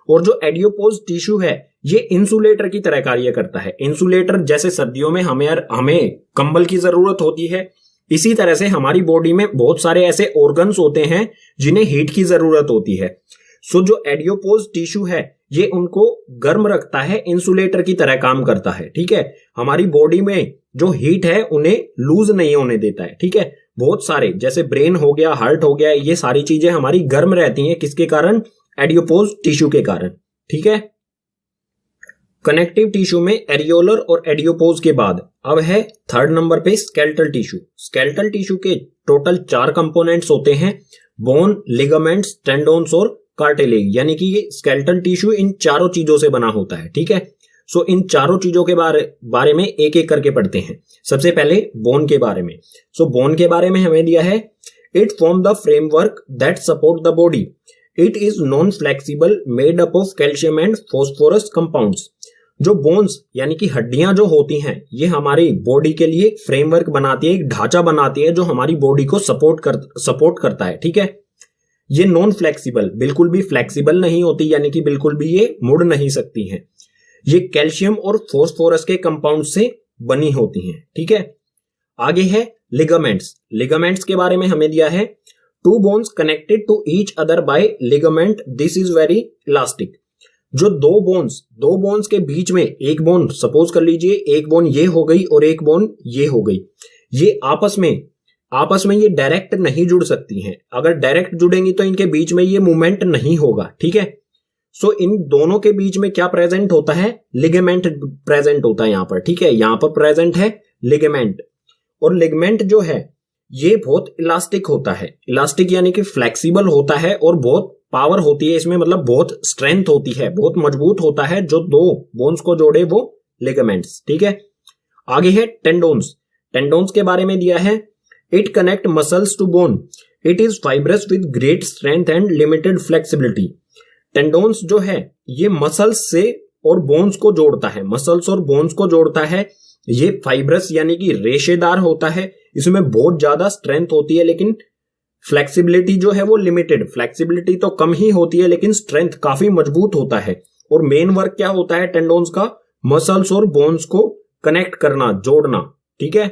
Speaker 1: और जो एडियोपोज टिश्यू है ये इंसुलेटर की तरह कार्य करता है। इंसुलेटर जैसे सर्दियों में हमें कंबल की जरूरत होती है, इसी तरह से हमारी बॉडी में बहुत सारे ऐसे ऑर्गन्स होते हैं जिन्हें हीट की जरूरत होती है। सो जो एडियोपोज टिश्यू है ये उनको गर्म रखता है, इंसुलेटर की तरह काम करता है। ठीक है, हमारी बॉडी में जो हीट है उन्हें लूज नहीं होने देता है। ठीक है, बहुत सारे जैसे ब्रेन हो गया, हार्ट हो गया, ये सारी चीजें हमारी गर्म रहती हैं। किसके कारण? एडियोपोज टिश्यू के कारण। ठीक है, कनेक्टिव टिश्यू में एरियोलर और एडियोपोज के बाद अब है थर्ड नंबर पे स्केलेटल टिश्यू। स्केलेटल टिश्यू के टोटल 4 कंपोनेंट्स होते हैं, बोन, लिगामेंट्स, टेंडोन्स और कार्टिलेज। यानी कि ये स्केलेटल टिश्यू इन चारों चीजों से बना होता है। ठीक है, सो इन चारों चीजों के बारे में एक एक करके पढ़ते हैं। सबसे पहले बोन के बारे में। सो बोन के बारे में हमें दिया है, it form the framework that support the body. It is non flexible, made up of calcium and phosphorus compounds. जो बोन्स यानी कि हड्डियां जो होती हैं ये हमारी बॉडी के लिए एक फ्रेमवर्क बनाती है, एक ढांचा बनाती है जो हमारी बॉडी को सपोर्ट करता है। ठीक है, ये नॉन फ्लेक्सिबल, बिल्कुल भी फ्लेक्सिबल नहीं होती, यानी कि बिल्कुल भी ये मुड़ नहीं सकती हैं। ये कैल्शियम और फॉस्फोरस के कंपाउंड से बनी होती हैं। ठीक है, आगे है लिगामेंट्स। लिगामेंट्स के बारे में हमें दिया है, 2 bones connected to each other by ligament, this is very elastic. जो दो बोन्स के बीच में एक बोन, सपोज कर लीजिए एक बोन ये हो गई और एक बोन ये हो गई, ये आपस में ये डायरेक्ट नहीं जुड़ सकती हैं। अगर डायरेक्ट जुड़ेंगी तो इनके बीच में ये मूवमेंट नहीं होगा। ठीक है, सो इन दोनों के बीच में क्या प्रेजेंट होता है? लिगामेंट प्रेजेंट होता है यहां पर। ठीक है, यहां पर प्रेजेंट है लिगामेंट, और लिगामेंट जो है ये बहुत इलास्टिक होता है। इलास्टिक यानी कि फ्लेक्सिबल होता है और बहुत पावर होती है इसमें, मतलब बहुत स्ट्रेंथ होती है, बहुत मजबूत होता है। जो 2 बोन्स को जोड़े वो लिगामेंट्स। ठीक है, आगे है टेंडोन्स। टेंडोन्स के बारे में दिया है, it connect muscles to bone, it is fibrous with great strength and limited flexibility. Tendons जो है ये मसल्स से और बोन्स को जोड़ता है, मसल्स और बोन्स को जोड़ता है। ये फाइब्रस यानी कि रेशेदार होता है, इसमें बहुत ज्यादा स्ट्रेंथ होती है, लेकिन फ्लेक्सिबिलिटी जो है वो लिमिटेड, फ्लेक्सिबिलिटी तो कम ही होती है लेकिन स्ट्रेंथ काफी मजबूत होता है। और मेन वर्क क्या होता है टेंडोन्स का? मसल्स और बोन्स को कनेक्ट करना, जोड़ना। ठीक है,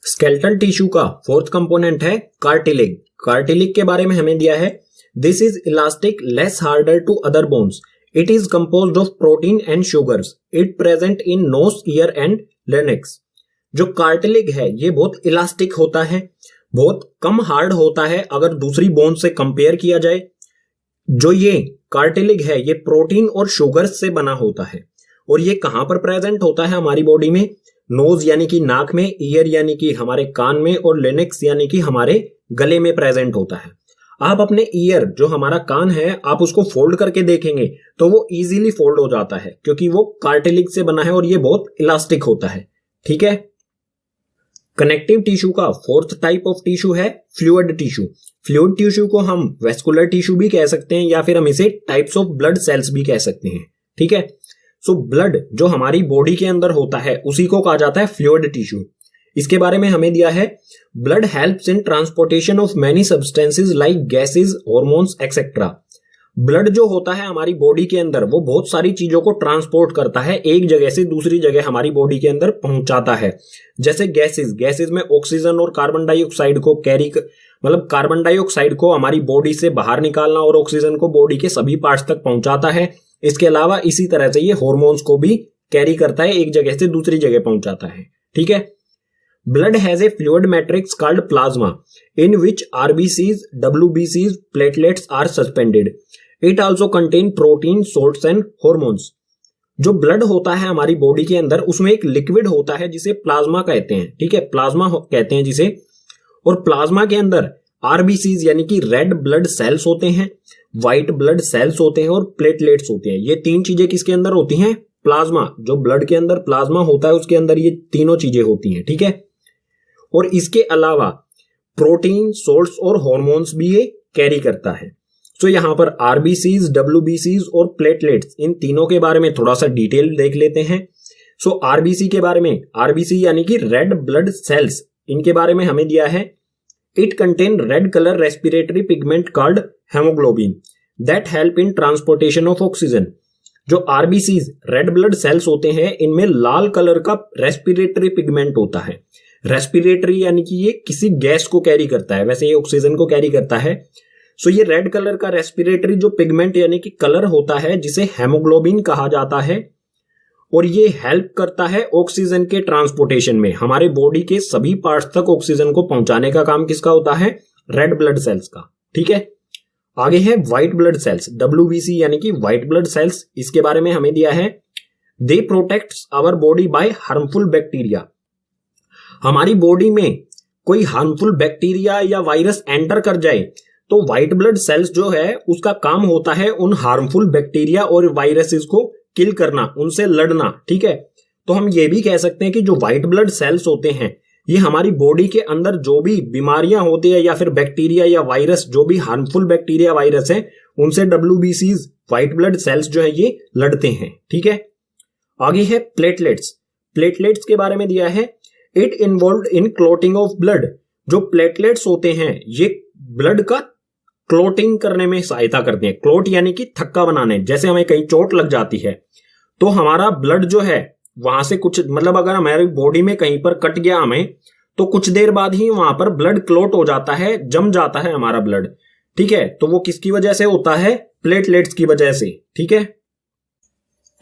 Speaker 1: स्केलेटल टिश्यू का 4th कंपोनेंट है कार्टिलेज। कार्टिलेज के बारे में हमें दिया है, this is elastic, less harder to other bones, it is composed of protein and sugars, it present in nose, ear and larynx. जो कार्टिलेज है ये बहुत इलास्टिक होता है, बहुत कम हार्ड होता है अगर दूसरी बोन से कंपेयर किया जाए। जो ये कार्टिलेज है ये प्रोटीन और शुगर्स से बना होता है, और ये कहां पर प्रेजेंट होता है हमारी बॉडी में? नोज यानी कि नाक में, ईयर यानी कि हमारे कान में, और लेनिक्स यानी कि हमारे गले में प्रेजेंट होता है। आप अपने ईयर, जो हमारा कान है, आप उसको फोल्ड करके देखेंगे तो वो इजीली फोल्ड हो जाता है क्योंकि वो कार्टिलेज से बना है और ये बहुत इलास्टिक होता है। ठीक है, कनेक्टिव टिश्यू का 4th टाइप ऑफ टिश्यू है फ्लूइड टिश्यू। फ्लूइड टिश्यू को हम वेस्कुलर टिश्यू भी कह सकते हैं या फिर हम इसे टाइप्स ऑफ ब्लड सेल्स भी कह सकते हैं। ठीक है, सो ब्लड जो हमारी बॉडी के अंदर होता है उसी को कहा जाता है फ्लूइड टिश्यू। इसके बारे में हमें दिया है, blood helps in transportation of many substances like gases, hormones etcetera. Blood जो होता है हमारी बॉडी के अंदर वो बहुत सारी चीजों को ट्रांसपोर्ट करता है, एक जगह से दूसरी जगह हमारी बॉडी के अंदर पहुंचाता है। जैसे गैसेस में ऑक्सीजन और कार्बन डाइऑक्साइड को मतलब कार्बन डाइऑक्साइड को हमारी बॉडी से बाहर निकालना और ऑक्सीजन को बॉडी के सभी पार्ट्स तक पहुंचाता है। इसके अलावा इसी तरह से ये हार्मोन्स को भी कैरी करता है, एक जगह से दूसरी जगह पहुंचाता है। ठीक है, blood has a fluid matrix called plasma in which RBCs, डब्ल्यूबीसीज, platelets are suspended. It also contain protein, salts and hormones. जो ब्लड होता है हमारी बॉडी के अंदर उसमें एक लिक्विड होता है जिसे प्लाज्मा कहते हैं। ठीक है, प्लाज्मा कहते हैं जिसे, और प्लाज्मा के अंदर आरबीसीज यानी कि रेड ब्लड सेल्स होते हैं, व्हाइट ब्लड सेल्स होते हैं और प्लेटलेट्स होते हैं। ये 3 चीजें किसके अंदर होती हैं? प्लाज्मा। जो ब्लड के अंदर प्लाज्मा होता है उसके अंदर ये तीनों चीजें होती हैं। ठीक है, और इसके अलावा प्रोटीन, सोल्ट्स और हॉर्मोन्स भी ये कैरी करता है। तो यहां पर आरबीसीज, डब्ल्यूबीसीज और प्लेटलेट्स, इन तीनों के बारे में थोड़ा सा डिटेल देख लेते हैं। सो आरबीसी के बारे में, आरबीसी यानी कि रेड ब्लड सेल्स, इनके बारे में हमें दिया है, it contain red colour respiratory pigment called haemoglobin that help in transportation of oxygen. जो आरबीसीज रेड ब्लड सेल्स होते हैं, इनमें लाल कलर का रेस्पिरेटरी पिगमेंट होता है। रेस्पिरेटरी यानी कि ये किसी गैस को कैरी करता है, वैसे ये ऑक्सीजन को कैरी करता है। सो ये रेड कलर का रेस्पिरेटरी जो पिगमेंट यानी कि कलर होता है, जिसे हेमोग्लोबिन कहा जाता है, और ये हेल्प करता है ऑक्सीजन के ट्रांसपोर्टेशन में। हमारे बॉडी के सभी पार्ट्स तक ऑक्सीजन को पहुंचाने का काम किसका होता है? रेड ब्लड सेल्स का। ठीक है, आगे है व्हाइट ब्लड सेल्स, WBC यानी कि व्हाइट ब्लड सेल्स। इसके बारे में हमें दिया है, they protects our body by harmful bacteria. हमारी बॉडी में कोई हार्मफुल बैक्टीरिया या वायरस एंटर कर जाए तो व्हाइट ब्लड सेल्स जो है उसका काम होता है उन हार्मफुल बैक्टीरिया और वायरसेस को किल करना, उनसे लड़ना। ठीक है, तो हम ये भी कह सकते हैं कि जो व्हाइट ब्लड सेल्स होते हैं ये हमारी बॉडी के अंदर जो भी बीमारियां होती है या फिर बैक्टीरिया या वायरस, जो भी हार्मफुल बैक्टीरिया वायरस है, उनसे WBCs व्हाइट ब्लड सेल्स जो है ये लड़ते हैं। ठीक है, आगे है प्लेटलेट्स। प्लेटलेट्स के बारे में दिया है, it involve in clotting of blood. जो प्लेटलेट्स होते हैं ये ब्लड का क्लॉटिंग करने में सहायता करते हैं। क्लॉट यानी कि थक्का बनाने, जैसे हमें कहीं चोट लग जाती है तो हमारा ब्लड जो है वहां से कुछ, मतलब अगर हमारी बॉडी में कहीं पर कट गया हमें, तो कुछ देर बाद ही वहां पर ब्लड क्लॉट हो जाता है, जम जाता है हमारा ब्लड। ठीक है, तो वो किसकी वजह से होता है? प्लेटलेट्स की वजह से। ठीक है,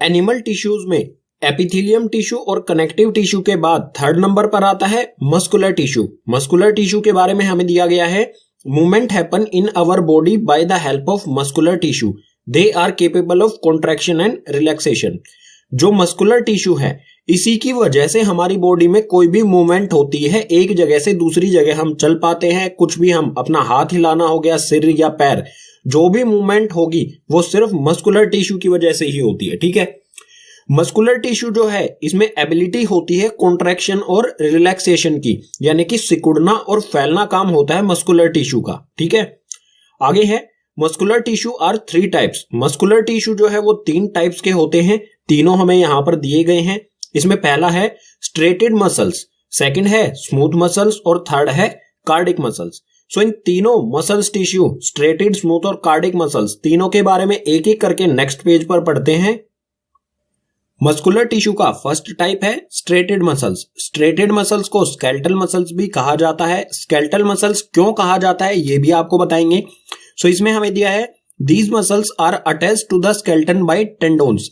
Speaker 1: एनिमल टिश्यूज में एपिथेलियम टिश्यू और कनेक्टिव टिश्यू के बाद थर्ड नंबर पर आता है मस्कुलर टिश्यू। मस्कुलर टिश्यू के बारे में हमें दिया गया है, movement happen in our body by the help of muscular tissue, they are capable of contraction and relaxation. जो मस्कुलर टिश्यू है इसी की वजह से हमारी बॉडी में कोई भी मूवमेंट होती है, एक जगह से दूसरी जगह हम चल पाते हैं, कुछ भी हम अपना हाथ हिलाना हो गया, सिर या पैर, जो भी मूवमेंट होगी वो सिर्फ मस्कुलर टिश्यू की वजह से ही होती है। ठीक है, मस्कुलर टिश्यू जो है इसमें एबिलिटी होती है कॉन्ट्रैक्शन और रिलैक्सेशन की, यानी कि सिकुड़ना और फैलना काम होता है मस्कुलर टिश्यू का। ठीक है, आगे है muscular tissue are 3 types. Muscular tissue जो है वो 3 टाइप्स के होते हैं, तीनों हमें यहां पर दिए गए हैं। इसमें पहला है स्ट्रेटेड मसल्स, सेकंड है स्मूथ मसल्स और थर्ड है कार्डिक मसल्स। सो इन तीनों मसल्स टिश्यू, स्ट्रेटेड, स्मूथ और कार्डिक मसल्स, तीनों के बारे में एक एक करके नेक्स्ट पेज पर पढ़ते हैं। मस्कुलर टिश्यू का फर्स्ट टाइप है स्ट्रेटेड मसल्स। स्ट्रेटेड मसल्स को स्केलेटल मसल्स भी कहा जाता है। स्केलेटल मसल्स क्यों कहा जाता है ये भी आपको बताएंगे। सो इसमें हमें दिया है, these muscles are attached to the skeleton by tendons.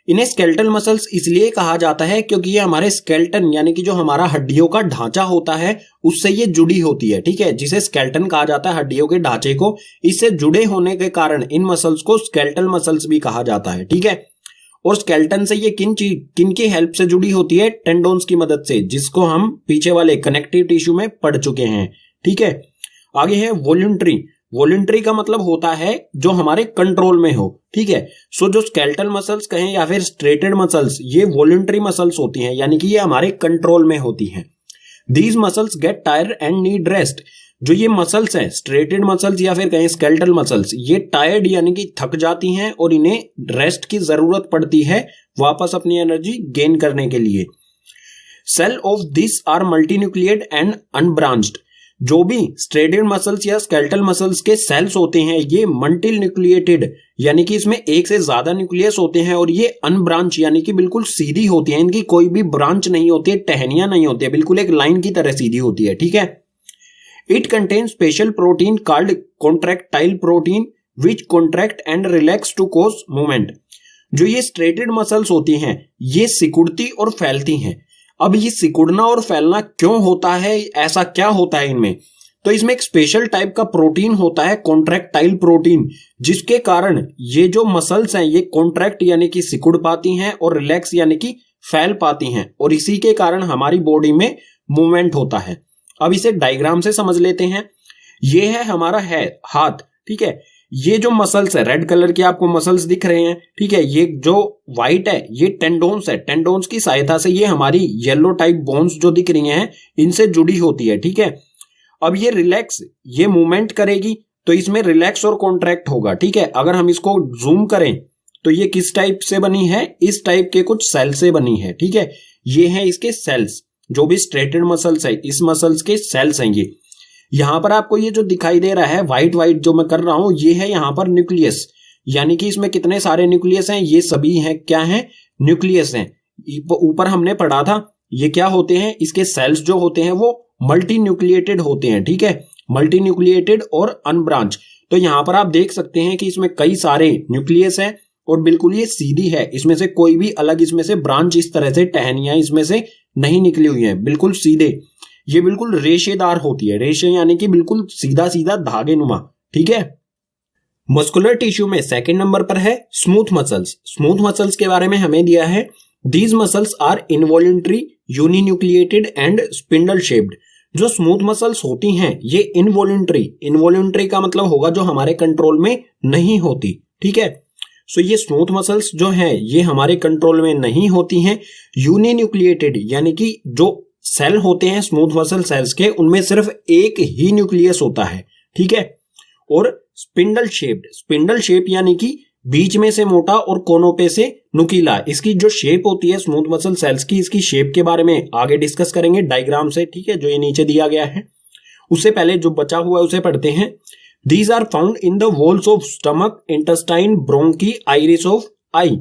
Speaker 1: इन्हें स्केलेटल मसल्स इसलिए कहा जाता है क्योंकि ये हमारे स्केलेटन यानी कि जो हमारा हड्डियों का ढांचा होता है उससे ये जुड़ी होती है। ठीक है, जिसे स्केलेटन कहा जाता है हड्डियों के ढांचे को, इससे जुड़े होने के कारण इन मसल्स को स्केलेटल मसल्स भी कहा जाता है। ठीक है, और स्केलेटन से ये किन की हेल्प से जुड़ी होती है? टेंडोन्स की मदद से, जिसको हम पीछे वाले कनेक्टिव टिश्यू में पढ़ चुके हैं। ठीक है, आगे है वॉलंटरी। वॉलंटरी का मतलब होता है जो हमारे कंट्रोल में हो। ठीक है, सो जो स्केलेटल मसल्स कहें या फिर स्ट्रेटेड मसल्स, ये वॉलंटरी मसल्स होती हैं, यानी कि ये हमारे कंट्रोल में होती हैं। These muscles get tired and need rest. जो ये मसल्स हैं, स्ट्रेटेड मसल्स या फिर कहें स्केलेटल मसल्स, ये टायर्ड यानी कि थक जाती हैं और इन्हें रेस्ट की जरूरत पड़ती है वापस अपनी एनर्जी गेन करने के लिए। Cell of this are multinucleate and unbranched. जो भी स्ट्रेटेड मसल्स या स्केलेटल मसल्स के सेल्स होते हैं ये मल्टी न्यूक्लिएटेड, यानी कि इसमें एक से ज्यादा न्यूक्लियस होते हैं, और ये अनब्रांच यानी कि बिल्कुल सीधी होती है, इनकी कोई भी ब्रांच नहीं होती है, टहनियां नहीं होती है, बिल्कुल एक लाइन की तरह सीधी होती है। ठीक है, it contains special protein called contractile protein which contract and relax to cause movement. जो ये स्ट्रेटेड मसल्स होती हैं ये सिकुड़ती और फैलती हैं। अब ये सिकुड़ना और फैलना क्यों होता है, ऐसा क्या होता है इनमें? तो इसमें एक स्पेशल टाइप का प्रोटीन होता है कॉन्ट्रैक्टाइल प्रोटीन, जिसके कारण ये जो मसल्स हैं ये कॉन्ट्रैक्ट यानी कि सिकुड़ पाती हैं और रिलैक्स यानी कि फैल पाती हैं, और इसी के कारण हमारी बॉडी में मूवमेंट होता है। अब इसे डायग्राम से समझ लेते हैं। ये है हमारा हाथ। ठीक है, ये जो मसल्स है रेड कलर के आपको मसल्स दिख रहे हैं। ठीक है, ये जो व्हाइट है ये टेंडोन्स है। टेंडोन्स की सहायता से ये हमारी येलो टाइप बोन्स जो दिख रही हैं इनसे जुड़ी होती है। ठीक है, अब ये रिलैक्स, ये मूवमेंट करेगी तो इसमें रिलैक्स और कॉन्ट्रैक्ट होगा। ठीक है, अगर हम इसको जूम करें तो ये किस टाइप से बनी है? इस टाइप के कुछ सेल से बनी है। ठीक है, ये है इसके सेल्स, जो भी स्ट्रेटेड मसल्स है इस मसल्स के सेल्स हैं ये। यहां पर आपको ये जो दिखाई दे रहा है व्हाइट व्हाइट जो मैं कर रहा हूं, ये है यहां पर न्यूक्लियस। यानी कि इसमें कितने सारे न्यूक्लियस हैं, ये सभी हैं क्या हैं, न्यूक्लियस हैं। ऊपर हमने पढ़ा था ये क्या होते हैं, इसके सेल्स जो होते हैं वो मल्टी न्यूक्लिएटेड होते हैं, ठीक है, मल्टी न्यूक्लिएटेड और अनब्रांच। तो यहां पर आप देख सकते हैं कि इसमें कई सारे न्यूक्लियस हैं और बिल्कुल ये सीधी है, इसमें से कोई भी अलग इसमें से ब्रांच इस तरह से टहनियां इसमें से नहीं निकली हुई हैं, बिल्कुल सीधे, ये बिल्कुल रेशेदार होती है, रेशे यानी कि बिल्कुल सीधा सीधा धागे नुमा, ठीक है। मस्कुलर टिश्यू में सेकंड नंबर पर है स्मूथ मसल्स। स्मूथ मसल्स के बारे में हमें दिया है these muscles are involuntary, uninucleated and spindle shaped. जो स्मूथ मसल्स होती हैं ये इनवॉल्यूंटरी, इनवॉल्यूंटरी का मतलब होगा जो हमारे कंट्रोल में नहीं होती, ठीक है। सो ये स्मूथ मसल्स जो हैं ये हमारे कंट्रोल में नहीं होती हैं। यूनिन्यूक्लिएटेड यानी कि जो सेल होते हैं स्मूथ मसल सेल्स के उनमें सिर्फ एक ही न्यूक्लियस होता है, ठीक है। और स्पिंडल शेप्ड, स्पिंडल शेप यानी कि बीच में से मोटा और कोनों पे से नुकीला, इसकी जो शेप होती है स्मूथ मसल सेल्स की, इसकी शेप के बारे में आगे डिस्कस करेंगे डायग्राम से, ठीक है, जो ये नीचे दिया गया है। उससे पहले जो बचा हुआ है उसे पढ़ते हैं। These are found in the walls of stomach, intestine, bronchi, iris of eye।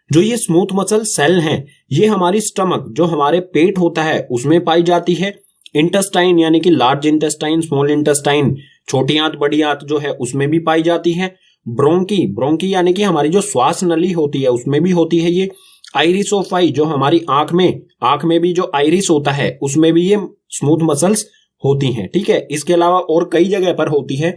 Speaker 1: जो ये स्मूथ मसल सेल हैं ये हमारी स्टमक, जो हमारे पेट होता है उसमें पाई जाती है। इंटेस्टाइन यानी कि लार्ज इंटेस्टाइन, स्मॉल इंटेस्टाइन, छोटी आंत बड़ी आंत जो है उसमें भी पाई जाती है। ब्रोंकी, ब्रोंकी यानी कि हमारी जो श्वास नली होती है उसमें भी होती है ये। आइरिस ऑफ आई जो हमारी आंख में भी जो आइरिस होता है उसमें भी ये स्मूथ मसल्स होती हैं, ठीक है। इसके अलावा और कई जगह पर होती है।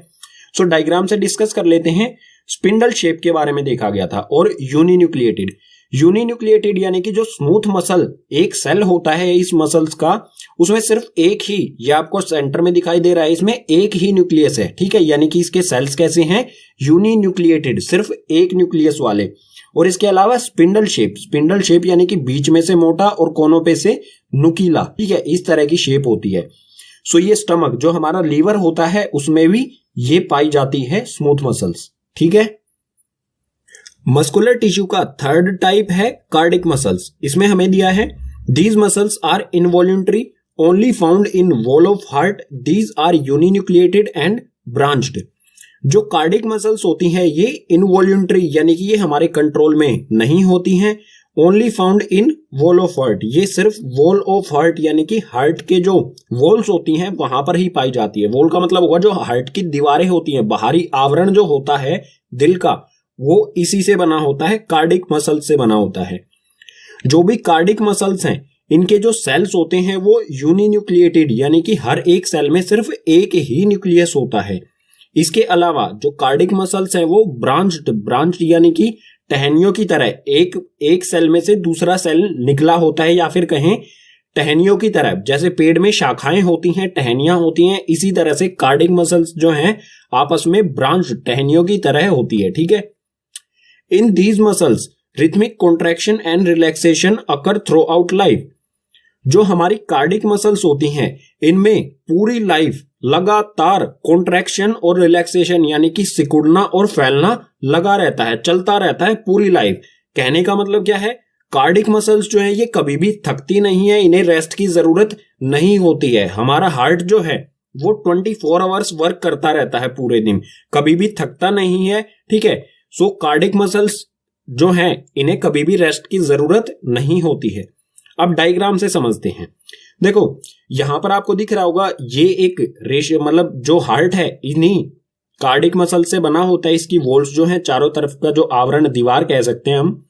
Speaker 1: सो डायग्राम से डिस्कस कर लेते हैं। स्पिंडल शेप के बारे में देखा गया था। और यूनिन्यूक्लिएटेड, यूनिन्यूक्लिएटेड यानी कि जो स्मूथ मसल एक सेल होता है इस मसल्स का, उसमें सिर्फ एक ही, ये आपको सेंटर में दिखाई दे रहा है, इसमें एक ही न्यूक्लियस है, ठीक है। यानी कि इसके सेल्स कैसे हैं, यूनिन्यूक्लिएटेड, सिर्फ एक न्यूक्लियस वाले। और इसके अलावा स्पिंडल शेप, स्पिंडल शेप यानी कि बीच में से मोटा और कोनों पे से नुकीला, ठीक है, इस तरह की शेप होती है। सो ये स्टमक जो हमारा लीवर होता है उसमें भी ये पाई जाती है स्मूथ मसल्स, ठीक है। मस्कुलर टिश्यू का थर्ड टाइप है कार्डिक मसल्स। इसमें हमें दिया है these muscles are involuntary, only found in wall of heart, these are uninucleated and branched. जो कार्डिक मसल्स होती हैं ये इनवॉल्यूंटरी यानी कि ये हमारे कंट्रोल में नहीं होती हैं। Only found in wall of heart, ये सिर्फ वॉल ऑफ हार्ट यानी कि हार्ट के जो वॉल्स होती हैं वहां पर ही पाई जाती है। वॉल का मतलब होगा जो हार्ट की दीवारें होती हैं, बाहरी आवरण जो होता है दिल का, वो इसी से बना होता है, कार्डिक मसल से बना होता है। जो भी कार्डिक मसल्स हैं इनके जो सेल्स होते हैं वो यूनिन्यूक्लिएटेड यानी कि हर एक सेल में सिर्फ एक ही न्यूक्लियस होता है। इसके अलावा जो कार्डिक मसल्स हैं वो ब्रांच्ड, ब्रांच्ड यानी कि टहनियों की तरह एक सेल में से दूसरा सेल निकला होता है, या फिर कहें टहनियों की तरह, जैसे पेड़ में शाखाएं होती हैं, टहनियां होती हैं, इसी तरह से कार्डिक मसल्स जो हैं आपस में ब्रांच टहनियों की तरह होती है, ठीक है। In these muscles rhythmic contraction and relaxation occur through out life. जो हमारी कार्डिक मसल्स होती हैं इनमें पूरी लाइफ लगातार कॉन्ट्रैक्शन और रिलैक्सेशन यानी कि सिकुड़ना और फैलना लगा रहता है, चलता रहता है पूरी लाइफ। कहने का मतलब क्या है, कार्डिक मसल्स जो है ये कभी भी थकती नहीं है, इन्हें रेस्ट की जरूरत नहीं होती है। हमारा हार्ट जो है वो 24 आवर्स वर्क करता रहता है पूरे दिन, कभी भी थकता नहीं है, ठीक है। सो कार्डिक मसल्स जो हैं इन्हें कभी भी रेस्ट की जरूरत नहीं होती है। अब डायग्राम से समझते हैं। देखो यहां पर आपको दिख रहा होगा ये एक रेशियो, मतलब जो हार्ट है इन्हीं कार्डिक मसल से बना होता है। इसकी वॉल्स जो है चारों तरफ का जो आवरण, दीवार कह सकते हैं हम।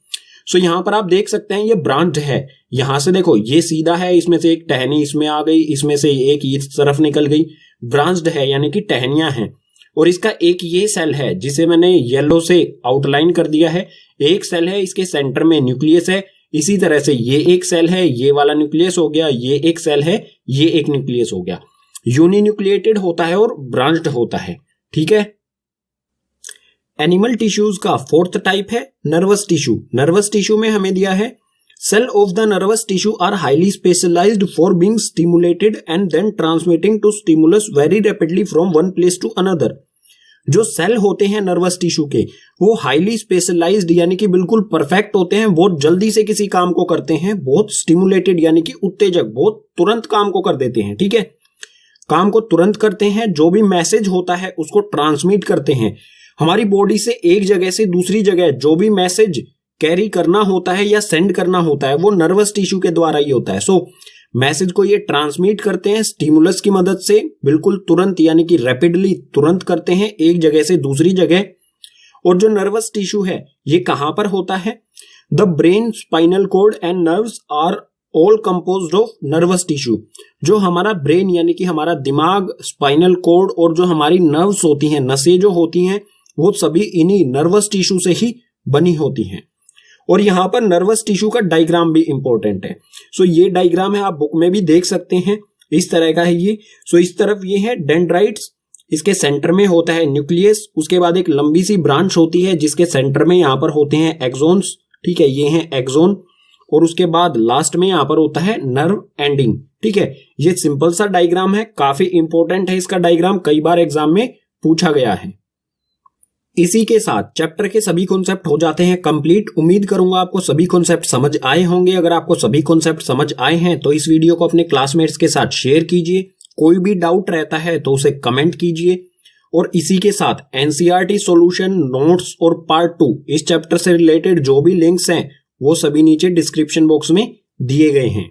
Speaker 1: सो यहां पर आप देख सकते हैं ये ब्रांच है। यहां से देखो ये सीधा है, इसमें से एक टहनी इसमें आ गई, इसमें से एक इस तरफ निकल गई, ब्रांच्ड है यानी कि टहनियां हैं। और इसका एक ये सेल है जिसे मैंने येलो से आउटलाइन कर दिया है। एक सेल है, इसके सेंटर में न्यूक्लियस है। इसी तरह से ये एक सेल है, ये वाला न्यूक्लियस हो गया, ये एक सेल है, ये एक न्यूक्लियस हो गया। यूनिन्यूक्लिएटेड होता है और ब्रांच्ड होता है, ठीक है। एनिमल टिश्यूज का फोर्थ टाइप है नर्वस टिश्यू। नर्वस टिश्यू में हमें दिया है cell of the nervous tissue are highly specialised for being stimulated and then transmitting to stimulus very rapidly from one place to another. जो cell होते हैं nervous tissue के वो हाईली स्पेशलाइज्ड यानी कि बिल्कुल परफेक्ट होते हैं, बहुत जल्दी से किसी काम को करते हैं, बहुत स्टिमुलेटेड यानी कि उत्तेजक, बहुत तुरंत काम को कर देते हैं, ठीक है। काम को तुरंत करते हैं, जो भी मैसेज होता है उसको ट्रांसमिट करते हैं। हमारी बॉडी से एक जगह से दूसरी जगह जो भी मैसेज कैरी करना होता है या सेंड करना होता है वो नर्वस टिश्यू के द्वारा ही होता है। सो मैसेज को ये ट्रांसमिट करते हैं स्टिमुलस की मदद से, बिल्कुल तुरंत यानी कि रैपिडली तुरंत करते हैं एक जगह से दूसरी जगह। और जो नर्वस टिश्यू है ये कहां पर होता है? The brain, spinal cord and nerves are all composed of nervous tissue. जो हमारा ब्रेन यानी कि हमारा दिमाग, स्पाइनल कॉर्ड और जो हमारी नर्व्स होती हैं, नसें जो होती हैं, वो सभी इन्हीं नर्वस टिश्यू से ही बनी होती हैं। और यहां पर नर्वस टिश्यू का डायग्राम भी इंपॉर्टेंट है। सो ये डायग्राम है, आप बुक में भी देख सकते हैं, इस तरह का है ये। सो इस तरफ ये है डेंड्राइट्स, इसके सेंटर में होता है न्यूक्लियस, उसके बाद एक लंबी सी ब्रांच होती है जिसके सेंटर में यहां पर होते हैं एक्सोन्स, ठीक है, ये हैं एक्सोन। और उसके बाद लास्ट में यहां पर होता है नर्व एंडिंग, ठीक है। ये सिंपल सा डायग्राम है, काफी इंपॉर्टेंट है इसका डायग्राम, कई बार एग्जाम में पूछा गया है। इसी के साथ चैप्टर के सभी कॉन्सेप्ट हो जाते हैं कंप्लीट। उम्मीद करूंगा आपको सभी कॉन्सेप्ट समझ आए होंगे। अगर आपको सभी कॉन्सेप्ट समझ आए हैं तो इस वीडियो को अपने क्लासमेट्स के साथ शेयर कीजिए। कोई भी डाउट रहता है तो उसे कमेंट कीजिए। और इसी के साथ एनसीईआरटी सॉल्यूशन, नोट्स और पार्ट 2 इस चैप्टर से रिलेटेड जो भी लिंक्स हैं वो सभी नीचे डिस्क्रिप्शन बॉक्स में दिए गए हैं।